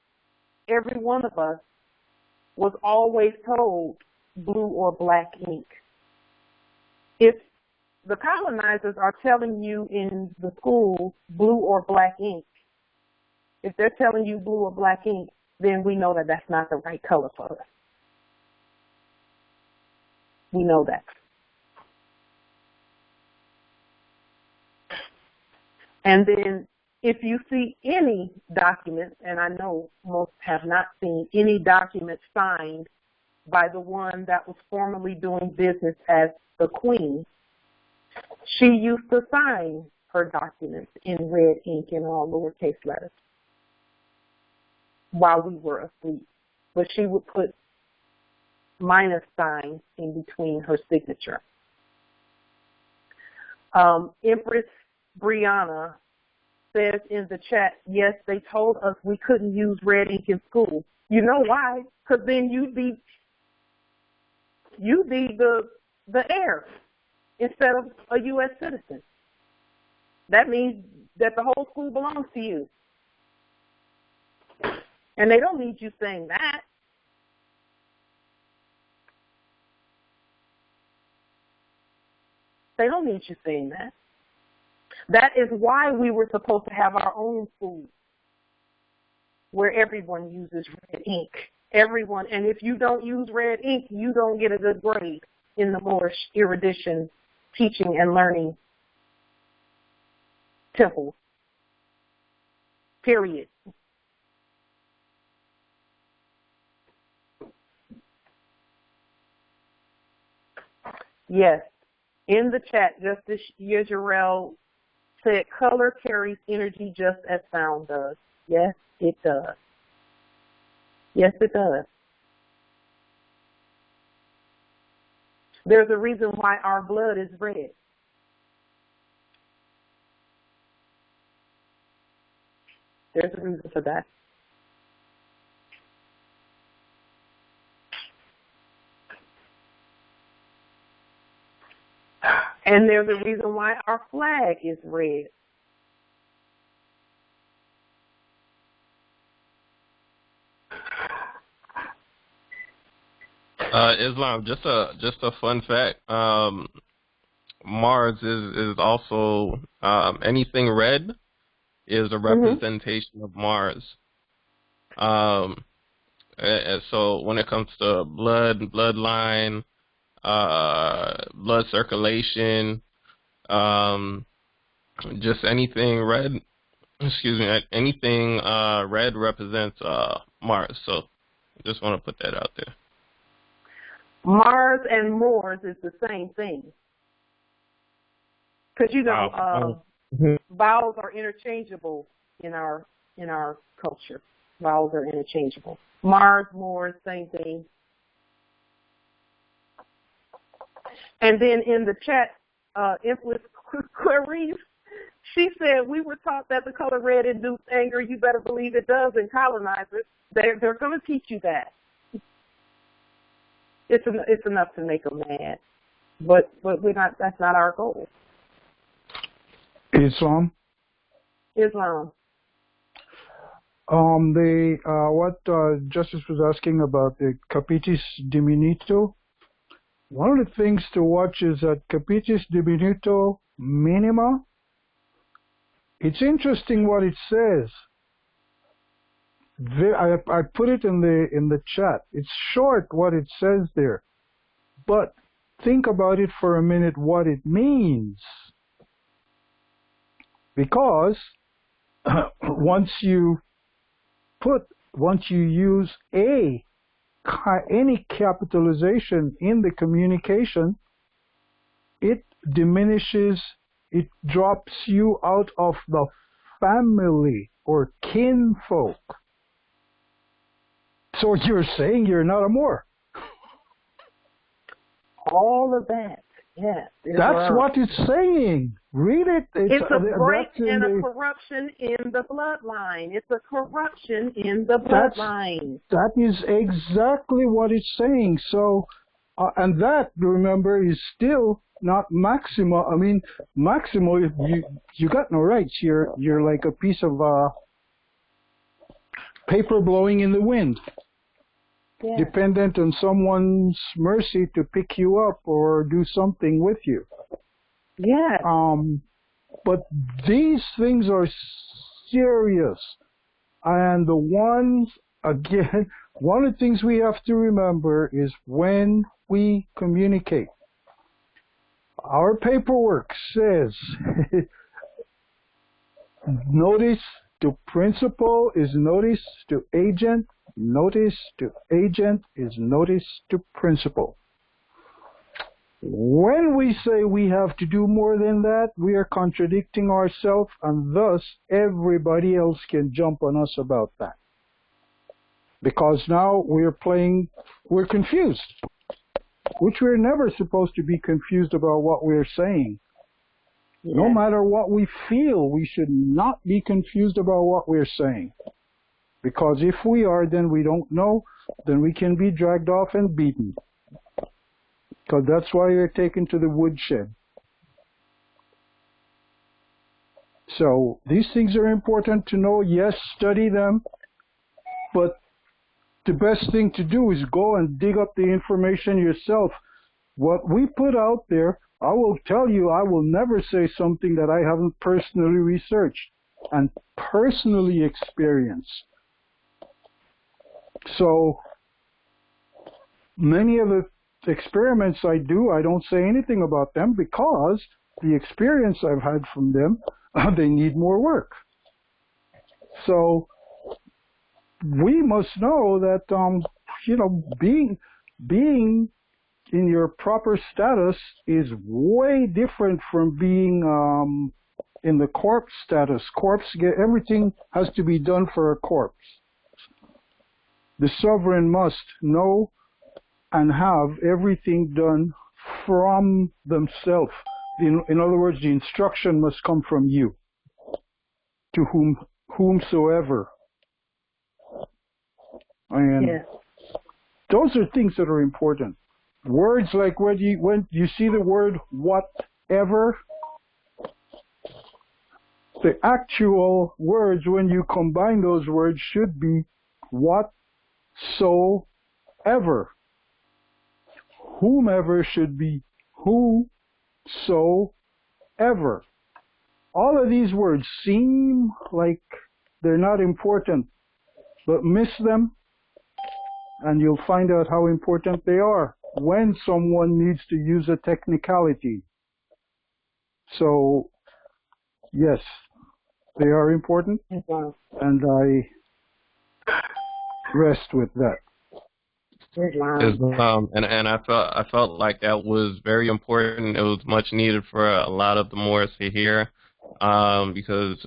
every one of us was always told blue or black ink. If the colonizers are telling you in the schools blue or black ink, if they're telling you blue or black ink, then we know that that's not the right color for us. We know that. And then if you see any document, and I know most have not seen any document signed by the one that was formerly doing business as the Queen, she used to sign her documents in red ink in all lowercase letters while we were asleep. But she would put minus signs in between her signature. Empress Brianna says in the chat, yes, they told us we couldn't use red ink in school. You know why? Because then you'd be the heir instead of a U.S. citizen. That means that the whole school belongs to you. And they don't need you saying that. They don't need you saying that. That is why we were supposed to have our own food where everyone uses red ink. Everyone. And if you don't use red ink, you don't get a good grade in the Moorish erudition teaching and learning temple. Period. Yes. In the chat, Justice Yezreel said color carries energy just as sound does. Yes, it does. Yes, it does. There's a reason why our blood is red. There's a reason for that. And there's a reason why our flag is red. Islam, just a fun fact. Mars is also anything red is a representation of Mars. So when it comes to bloodline, blood circulation, just anything red. Excuse me, anything red represents Mars. So just want to put that out there. Mars and Moors is the same thing. Because vowels are interchangeable in our culture. Vowels are interchangeable. Mars, Moors, same thing. And then in the chat, influence queries, she said, we were taught that the color red induced anger. You better believe it does in colonizers. They're going to teach you that. It's enough to make them mad. But we're not. That's not our goal. Islam. What Justice was asking about the capitis diminuto. One of the things to watch is that capitis diminuto minima. It's interesting what it says. I put it in the chat. It's short what it says there, but think about it for a minute what it means. Because once you use any capitalization in the communication, it diminishes, it drops you out of the family or kinfolk. So you're saying you're not a Moor. All of that, yes. That's what it's saying. Read it. It's a break and a corruption in the bloodline. It's a corruption in the bloodline. That is exactly what it's saying. So, and that, remember, is still not Maxima. I mean, Maxima, you got no rights. You're like a piece of paper blowing in the wind. Yeah. Dependent on someone's mercy to pick you up or do something with you. Yeah. But these things are serious. And the ones, again, one of the things we have to remember is when we communicate. Our paperwork says, notice to principal is notice to agent. Notice to agent is notice to principal. When we say we have to do more than that, we are contradicting ourselves, and thus everybody else can jump on us about that. Because now we're confused, which we're never supposed to be confused about what we're saying. Yeah. No matter what we feel, we should not be confused about what we're saying. Because if we are, then we don't know, then we can be dragged off and beaten. Because that's why you're taken to the woodshed. So these things are important to know. Yes, study them. But the best thing to do is go and dig up the information yourself. What we put out there, I will tell you, I will never say something that I haven't personally researched and personally experienced. So many of the experiments I do, I don't say anything about them because the experience I've had from them, they need more work. So we must know that, being in your proper status is way different from being in the corpse status. Everything has to be done for a corpse. The sovereign must know and have everything done from themselves. In other words, the instruction must come from you, to whomsoever. And those are things that are important. Words like when you see the word whatever, the actual words, when you combine those words, should be whatsoever. Whomever should be whosoever. All of these words seem like they're not important, but miss them and you'll find out how important they are when someone needs to use a technicality. So, yes, they are important, and I rest with that. And I felt like that was very important. It was much needed for a lot of the Moors to hear, because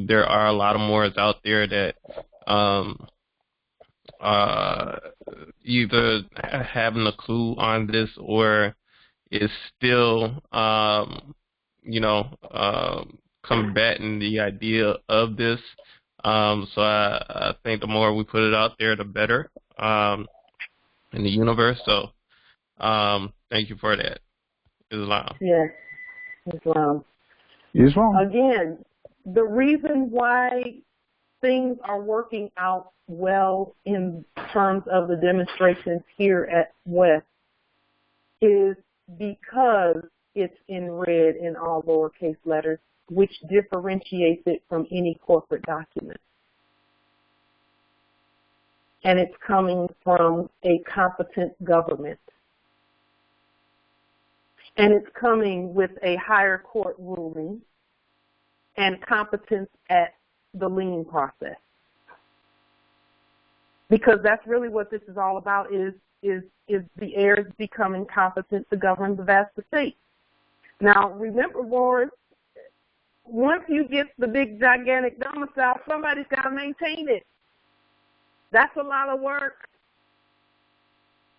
there are a lot of Moors out there that either having a clue on this or is still, combating the idea of this. So I think the more we put it out there, the better in the universe. So thank you for that, Islam. Yes, Islam. Again, the reason why things are working out well in terms of the demonstrations here at West is because it's in red in all lowercase letters, which differentiates it from any corporate document. And it's coming from a competent government. And it's coming with a higher court ruling and competence at the lien process. Because that's really what this is all about, is the heirs becoming competent to govern the vast estate. Now, remember, Warren, once you get the big, gigantic domicile, somebody's got to maintain it. That's a lot of work.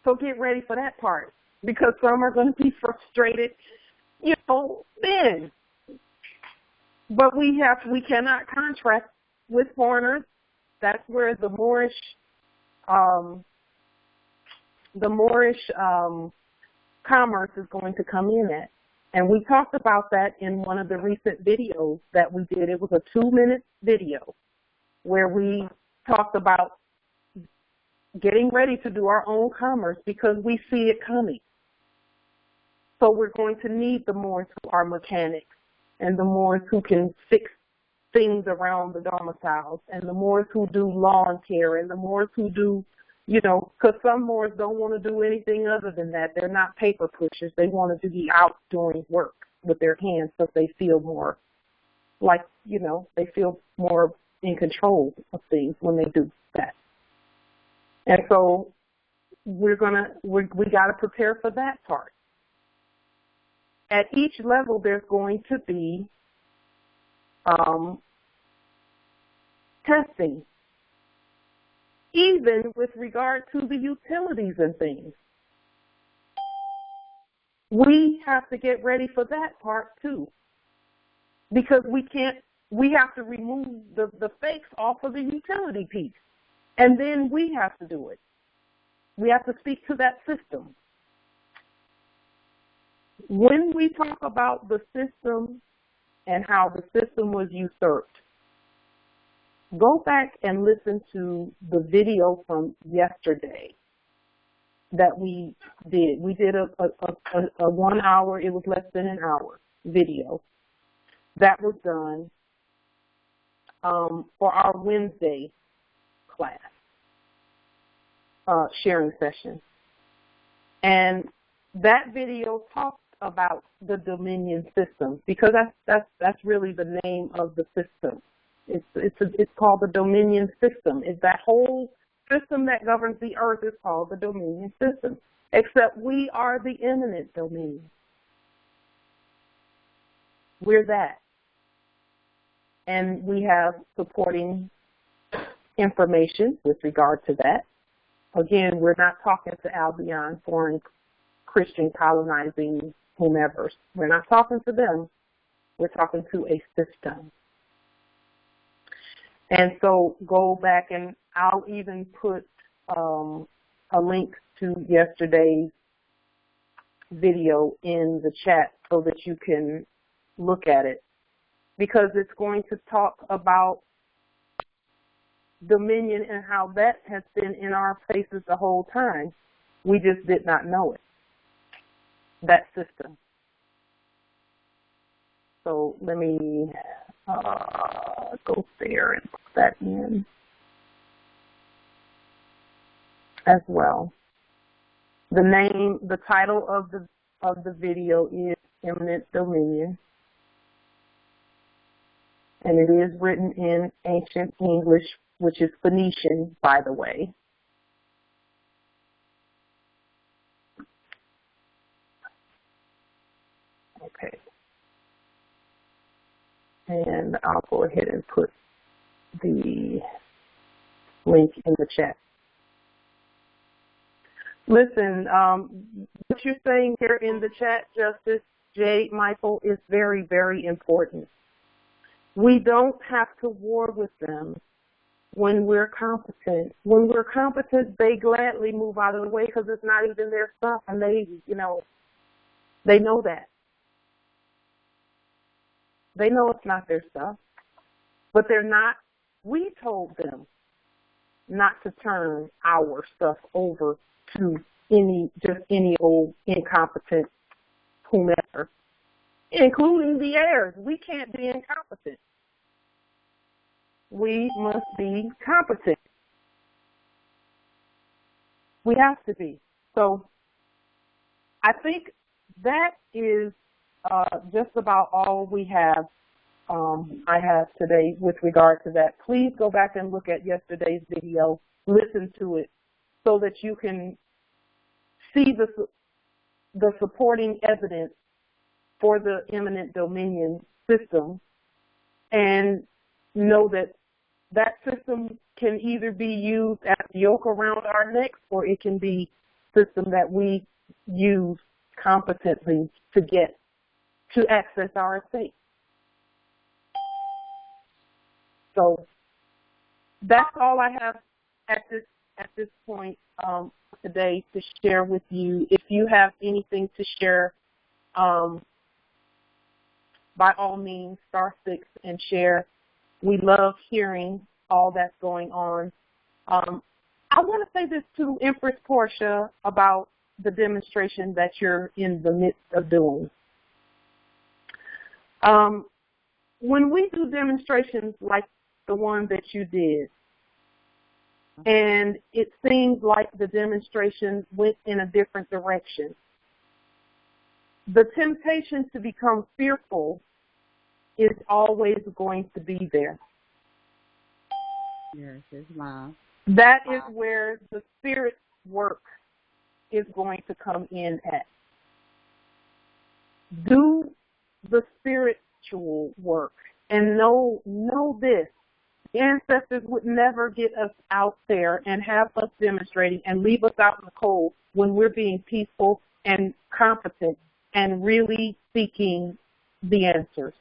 So get ready for that part, because some are going to be frustrated, then. But we cannot contract with foreigners. That's where the Moorish commerce is going to come in at. And we talked about that in one of the recent videos that we did. It was a 2-minute video where we talked about getting ready to do our own commerce because we see it coming. So we're going to need the Moors who are mechanics, and the Moors who can fix things around the domiciles, and the Moors who do lawn care, and the Moors who do, because some Moors don't want to do anything other than that. They're not paper pushers. They want to be out doing work with their hands, so they feel more like, they feel more in control of things when they do that. And so we got to prepare for that part. At each level, there's going to be testing, even with regard to the utilities and things. We have to get ready for that part too, because we have to remove the fakes off of the utility piece, and then we have to do it. We have to speak to that system. When we talk about the system and how the system was usurped, go back and listen to the video from yesterday that we did. We did a 1 hour, it was less than an hour video that was done for our Wednesday class sharing session. And that video talked about the Dominion system, because that's really the name of the system. It's called the Dominion system. It's that whole system that governs the earth is called the Dominion system, except we are the eminent dominion. We're that. And we have supporting information with regard to that. Again, we're not talking to Albion, foreign Christian colonizing whomever. We're not talking to them. We're talking to a system. And so go back, and I'll even put a link to yesterday's video in the chat so that you can look at it, because it's going to talk about dominion and how that has been in our faces the whole time. We just did not know it, that system. So let me go there and put that in as well. The title of the video is Eminent Dominion, and it is written in ancient English, which is Phoenician, by the way. Okay. And I'll go ahead and put the link in the chat. Listen, What you're saying here in the chat, Justice J. Michael, is very, very important. We don't have to war with them when we're competent. When we're competent, they gladly move out of the way because it's not even their stuff, and they know that. They know it's not their stuff, but they're not. We told them not to turn our stuff over to any old incompetent whomever, including the heirs. We can't be incompetent. We must be competent. We have to be. So I think that is just about all we have. I have today with regard to that. Please go back and look at yesterday's video, listen to it, so that you can see the supporting evidence for the eminent dominion system, and know that that system can either be used as a yoke around our necks, or it can be a system that we use competently to access our estate. So that's all I have at this point today to share with you. If you have anything to share, by all means, *6 and share. We love hearing all that's going on. I want to say this to Empress Portia about the demonstration that you're in the midst of doing. When we do demonstrations like the one that you did, and it seems like the demonstration went in a different direction, the temptation to become fearful is always going to be there. Yes, it's mine. That is where the spirit work is going to come in at. Do the spiritual work and know this. The ancestors would never get us out there and have us demonstrating and leave us out in the cold when we're being peaceful and competent and really seeking the answers.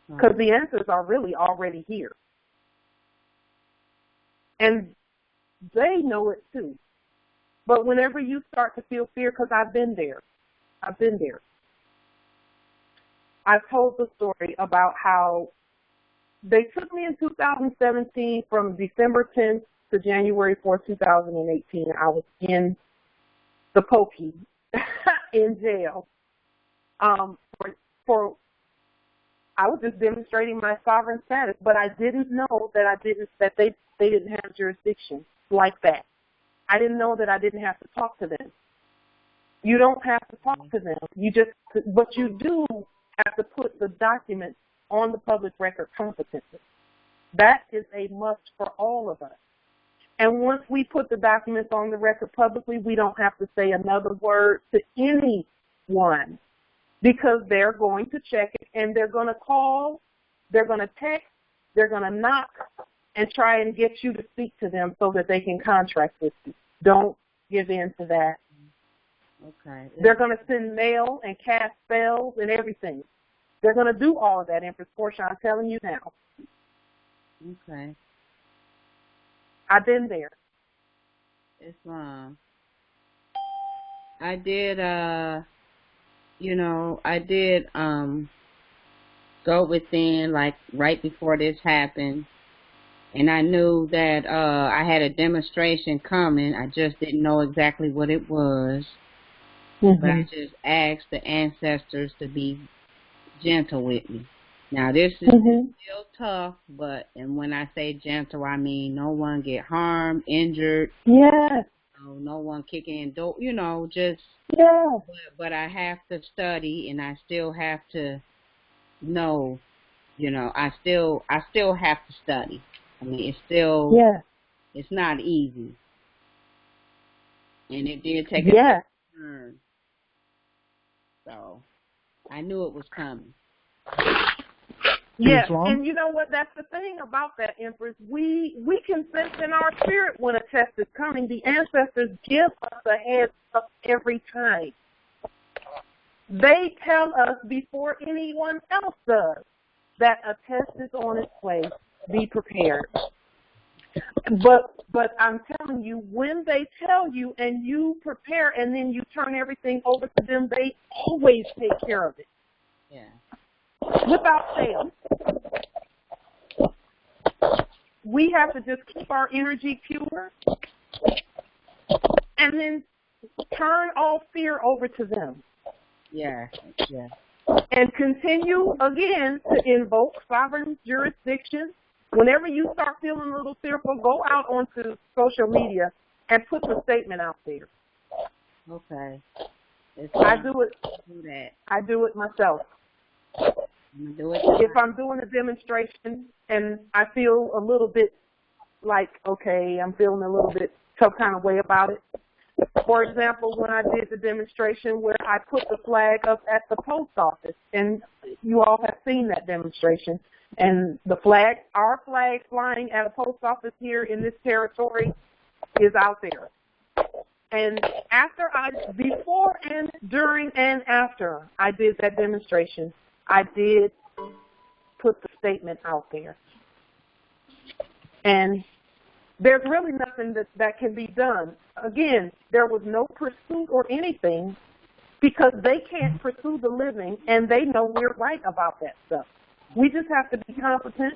Because the answers are really already here. And they know it too. But whenever you start to feel fear, because I've been there. I've told the story about how they took me in 2017 from December 10th to January 4th, 2018. I was in the pokey in jail. I was just demonstrating my sovereign status, but I didn't know that they didn't have jurisdiction like that. I didn't know that I didn't have to talk to them. You don't have to talk to them. But you do have to put the documents on the public record competently. That is a must for all of us. And once we put the documents on the record publicly, we don't have to say another word to anyone, because they're going to check it, and they're going to call, they're going to text, they're going to knock, and try and get you to speak to them so that they can contract with you. Don't give in to that. Okay. They're going to send mail and cast spells and everything. They're going to do all of that, Empress Portia. I'm telling you now. Okay. I've been there. It's I did go within, like, right before this happened, and I knew that I had a demonstration coming. I just didn't know exactly what it was. Mm-hmm. But I just asked the ancestors to be gentle with me. Now, this is still tough, and when I say gentle, I mean no one get harmed, injured. Yes. No one kicking in door, just. Yeah. But I have to study, and I still have to know, I still have to study. I mean, it's still, it's not easy. And it did take a turn. So I knew it was coming. Yes, and you know what? That's the thing about that, Empress. We can sense in our spirit when a test is coming. The ancestors give us a heads up every time. They tell us before anyone else does that a test is on its way. Be prepared. But I'm telling you, when they tell you and you prepare and then you turn everything over to them, they always take care of it. Yeah. Without fail. We have to just keep our energy pure and then turn all fear over to them. Yeah, yeah. And continue, again, to invoke sovereign jurisdiction. Whenever you start feeling a little fearful, go out onto social media and put the statement out there. Okay. I do it. Do that. I do it myself. I'm gonna do it. If I'm doing a demonstration and I feel a little bit like, okay, I'm feeling a little bit some kind of way about it. For example, when I did the demonstration where I put the flag up at the post office, and you all have seen that demonstration, and the flag, our flag flying at a post office here in this territory is out there. And before and during and after I did that demonstration, I did put the statement out there. And there's really nothing that can be done. Again, there was no pursuit or anything because they can't pursue the living, and they know we're right about that stuff. We just have to be competent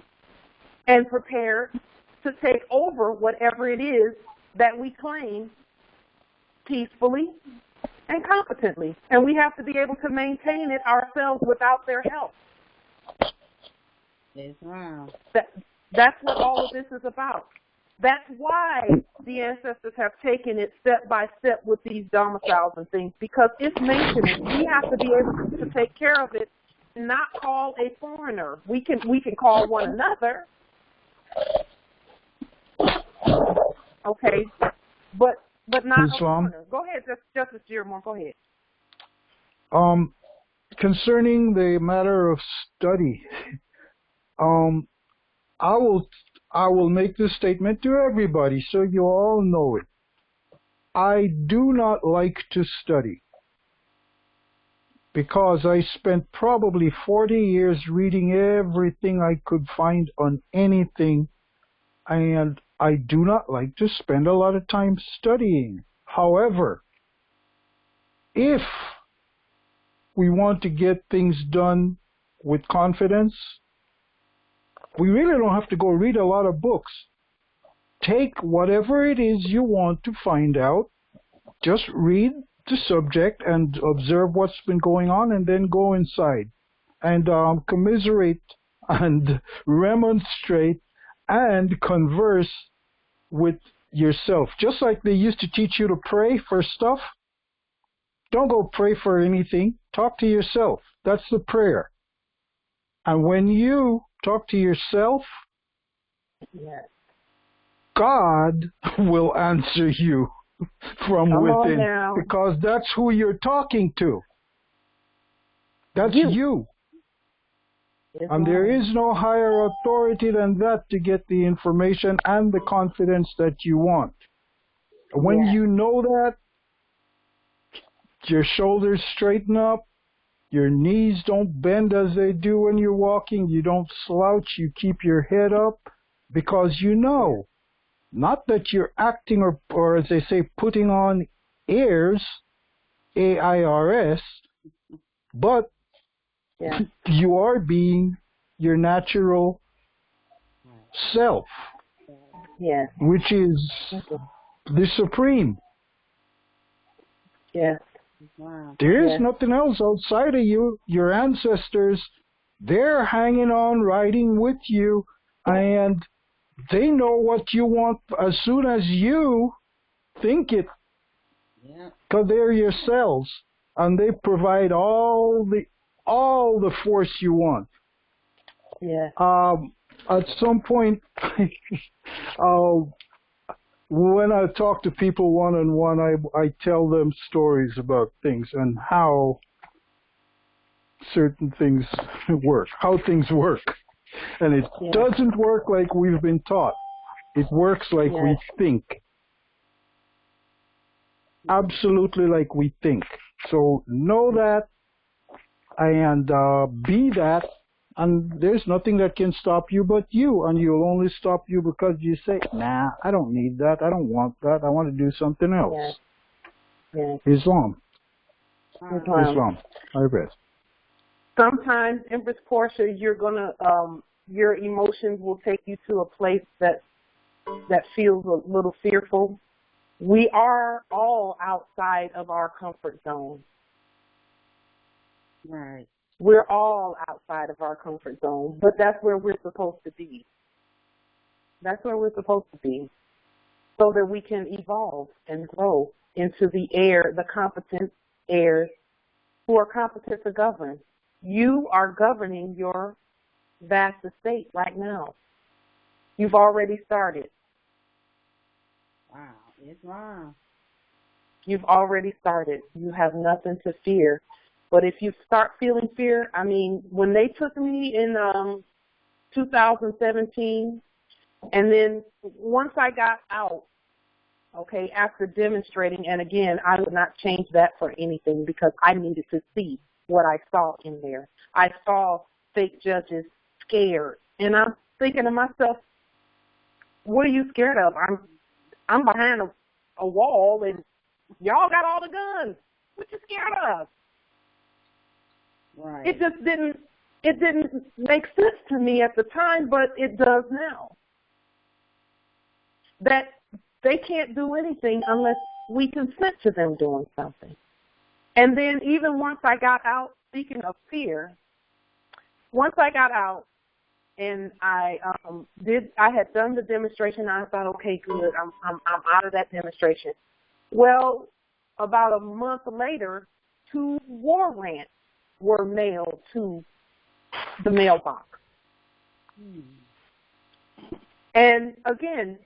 and prepared to take over whatever it is that we claim peacefully and competently. And we have to be able to maintain it ourselves without their help. Yes, wow. That's what all of this is about. That's why the ancestors have taken it step by step with these domiciles and things, because it's maintenance. We have to be able to take care of it and not call a foreigner. We can call one another. Okay, but not a foreigner. Go ahead, Justice Jermore, go ahead. Concerning the matter of study, I will make this statement to everybody so you all know it. I do not like to study because I spent probably 40 years reading everything I could find on anything, and I do not like to spend a lot of time studying. However, if we want to get things done with confidence, we really don't have to go read a lot of books. Take whatever it is you want to find out, just read the subject and observe what's been going on, and then go inside and commiserate and remonstrate and converse with yourself. Just like they used to teach you to pray for stuff, don't go pray for anything. Talk to yourself. That's the prayer. And when you talk to yourself, yes, God will answer you from within, because that's who you're talking to. That's you. And there is no higher authority than that to get the information and the confidence that you want. When you know that, your shoulders straighten up, your knees don't bend as they do when you're walking, you don't slouch, you keep your head up, because you know, not that you're acting or as they say, putting on airs, A-I-R-S, but you are being your natural self, which is the supreme. Yes. Wow. There is nothing else outside of you. Your ancestors, they're hanging on, riding with you, and they know what you want as soon as you think it. Because they're yourselves, and they provide all the force you want. Yeah. At some point, when I talk to people one-on-one, I tell them stories about things and how certain things work, how things work. And it doesn't work like we've been taught. It works like we think. Absolutely like we think. So know that and be that, and there's nothing that can stop you but you, and you'll only stop you because you say, nah, I don't need that, I don't want that, I want to do something else. Islam. I read. Sometimes, Empress Portia, you're gonna your emotions will take you to a place that feels a little fearful. We are all outside of our comfort zone. Right. We're all outside of our comfort zone, but that's where we're supposed to be. That's where we're supposed to be, so that we can evolve and grow into the competent heirs who are competent to govern. You are governing your vast estate right now. You've already started. Wow, Islam. You've already started. You have nothing to fear. But if you start feeling fear, I mean, when they took me in 2017, and then once I got out, okay, after demonstrating, and again, I would not change that for anything because I needed to see what I saw in there. I saw fake judges scared, and I'm thinking to myself, what are you scared of? I'm behind a wall, and y'all got all the guns. What you scared of? Right. It just didn't make sense to me at the time, but it does now. That they can't do anything unless we consent to them doing something. And then even once I got out, speaking of fear, once I got out and I had done the demonstration, I thought, okay, good, I'm out of that demonstration. Well, about a month later, 2 war rants were mailed to the mailbox. And again,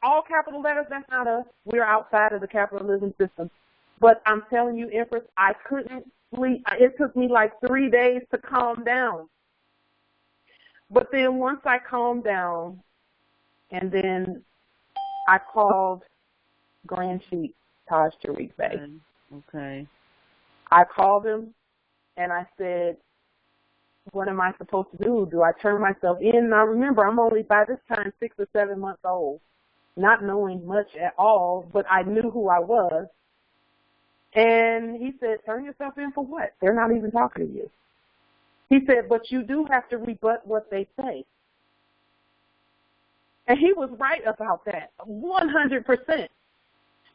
all capital letters, that's not us. We're outside of the capitalism system. But I'm telling you, Empress, I couldn't sleep. It took me like 3 days to calm down. But then once I calmed down, and then I called Grand Chief Taj Tariq Bey. Okay. I called him, and I said, what am I supposed to do? Do I turn myself in? Now, remember, I'm only by this time 6 or 7 months old, not knowing much at all, but I knew who I was. And he said, turn yourself in for what? They're not even talking to you. He said, but you do have to rebut what they say. And he was right about that, 100%.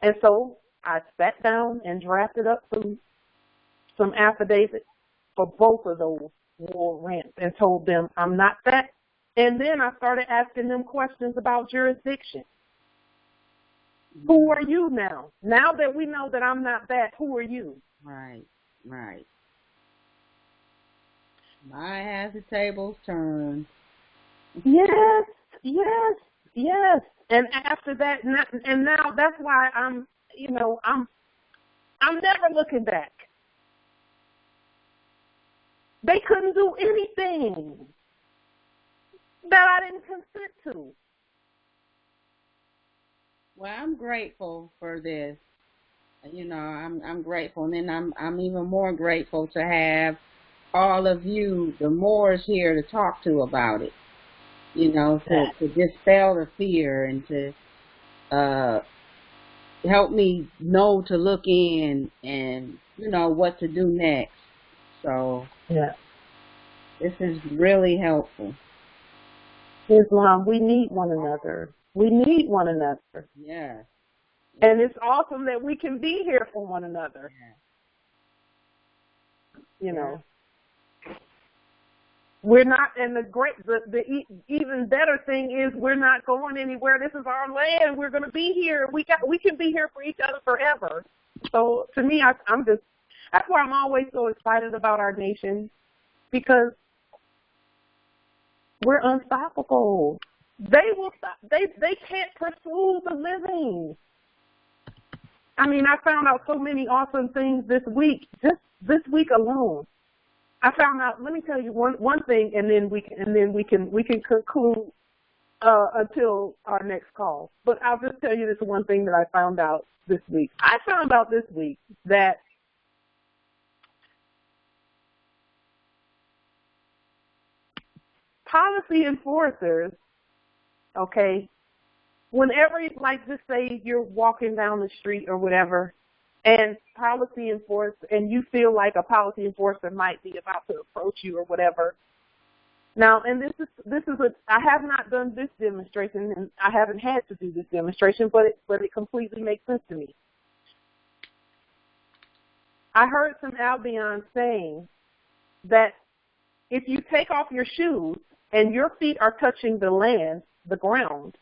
And so I sat down and drafted up some affidavits for both of those war rants and told them I'm not that. And then I started asking them questions about jurisdiction. Who are you now? Now that we know that I'm not that, who are you? Right, right. Why has the tables turned? Yes, yes, yes. And after that, and now that's why I'm never looking back. They couldn't do anything that I didn't consent to. Well, I'm grateful for this. I'm grateful, and then I'm even more grateful to have all of you, the Moors, here to talk to about it. To dispel the fear and to help me know to look in and what to do next. So this is really helpful. Islam, we need one another. We need one another. Yeah. And it's awesome that we can be here for one another. Yeah. We're not, and the even better thing is we're not going anywhere. This is our land. We're going to be here. We can be here for each other forever. So to me, that's why I'm always so excited about our nation, because we're unstoppable. They will stop. They can't pursue the living. I mean, I found out so many awesome things this week, just this week alone. I found out. Let me tell you one thing, and then we can conclude until our next call. But I'll just tell you this one thing that I found out this week. I found out this week that policy enforcers, okay, whenever, like, just say you're walking down the street or whatever, and policy enforcer, and you feel like a policy enforcer might be about to approach you or whatever. Now, and this is I have not done this demonstration, and I haven't had to do this demonstration, but it completely makes sense to me. I heard some Albion saying that if you take off your shoes and your feet are touching the land, the ground,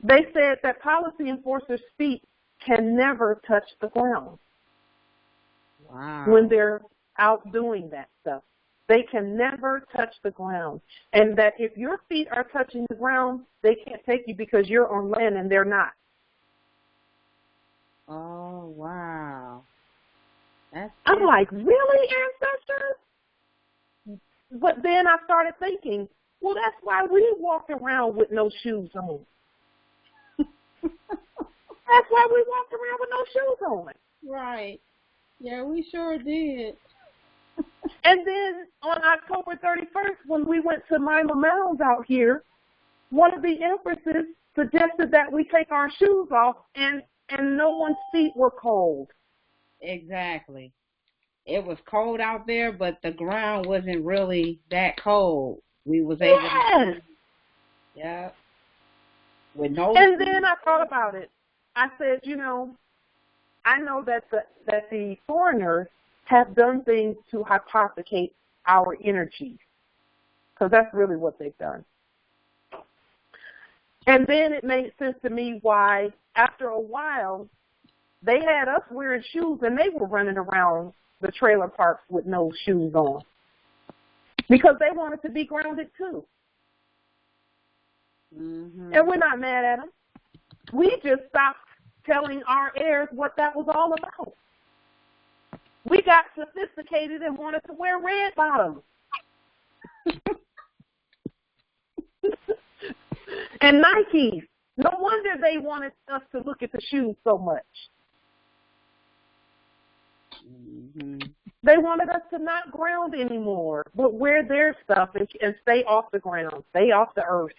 they said that policy enforcers' feet can never touch the ground. Wow. When they're out doing that stuff. They can never touch the ground. And that if your feet are touching the ground, they can't take you because you're on land and they're not. Oh, wow. I'm like, really, ancestors? But then I started thinking, well, that's why we walk around with no shoes on. That's why we walked around with no shoes on. Right. Yeah, we sure did. And then on October 31st, when we went to Mima Mounds out here, one of the empresses suggested that we take our shoes off, and no one's feet were cold. Exactly. It was cold out there, but the ground wasn't really that cold. We was able to. Yeah. With no. And then I thought about it. I said, you know, I know that the foreigners have done things to hypothecate our energy, because that's really what they've done. And then it made sense to me why, after a while, they had us wearing shoes and they were running around the trailer parks with no shoes on, because they wanted to be grounded too. Mm-hmm. And we're not mad at them. We just stopped telling our heirs what that was all about. We got sophisticated and wanted to wear red bottoms. And Nikes. No wonder they wanted us to look at the shoes so much. Mm-hmm. They wanted us to not ground anymore, but wear their stuff and stay off the ground, stay off the earth.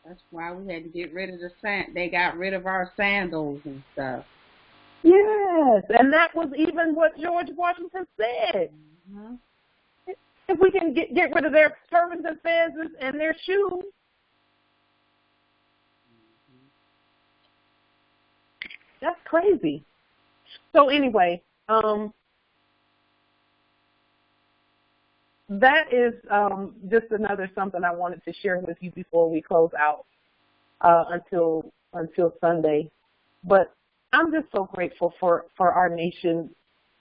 That's why we had to get rid of the sand. They got rid of our sandals and stuff. Yes, and that was even what George Washington said. Mm-hmm. If we can get rid of their turbans and fezzes and their shoes. Mm-hmm. That's crazy. So anyway, that is just another something I wanted to share with you before we close out until Sunday. But I'm just so grateful for our nation.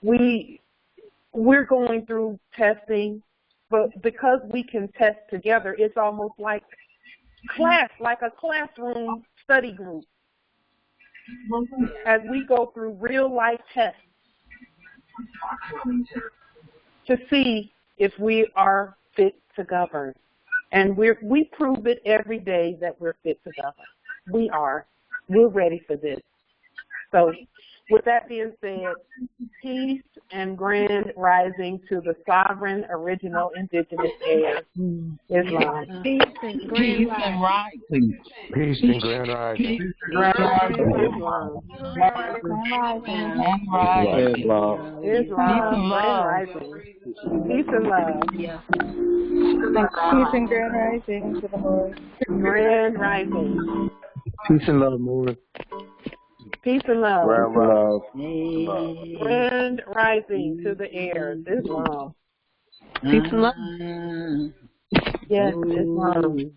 We're going through testing, but because we can test together, it's almost like a classroom study group. As we go through real life tests to see if we are fit to govern. And we prove it every day that we're fit to govern. We are. We're ready for this. So with that being said, peace and grand rising to the sovereign, original, indigenous heirs, Islam. Peace and grand rising. Peace and grand rising. Grand rising, Islam. Islam. Islam, grand rising. Peace and love. Yeah. Peace and grand rising to the Lord. Grand rising. Peace and love, Moore. Peace and love. Grand love. Grand rising to the heirs, Islam. Peace and love. Yes, Islam.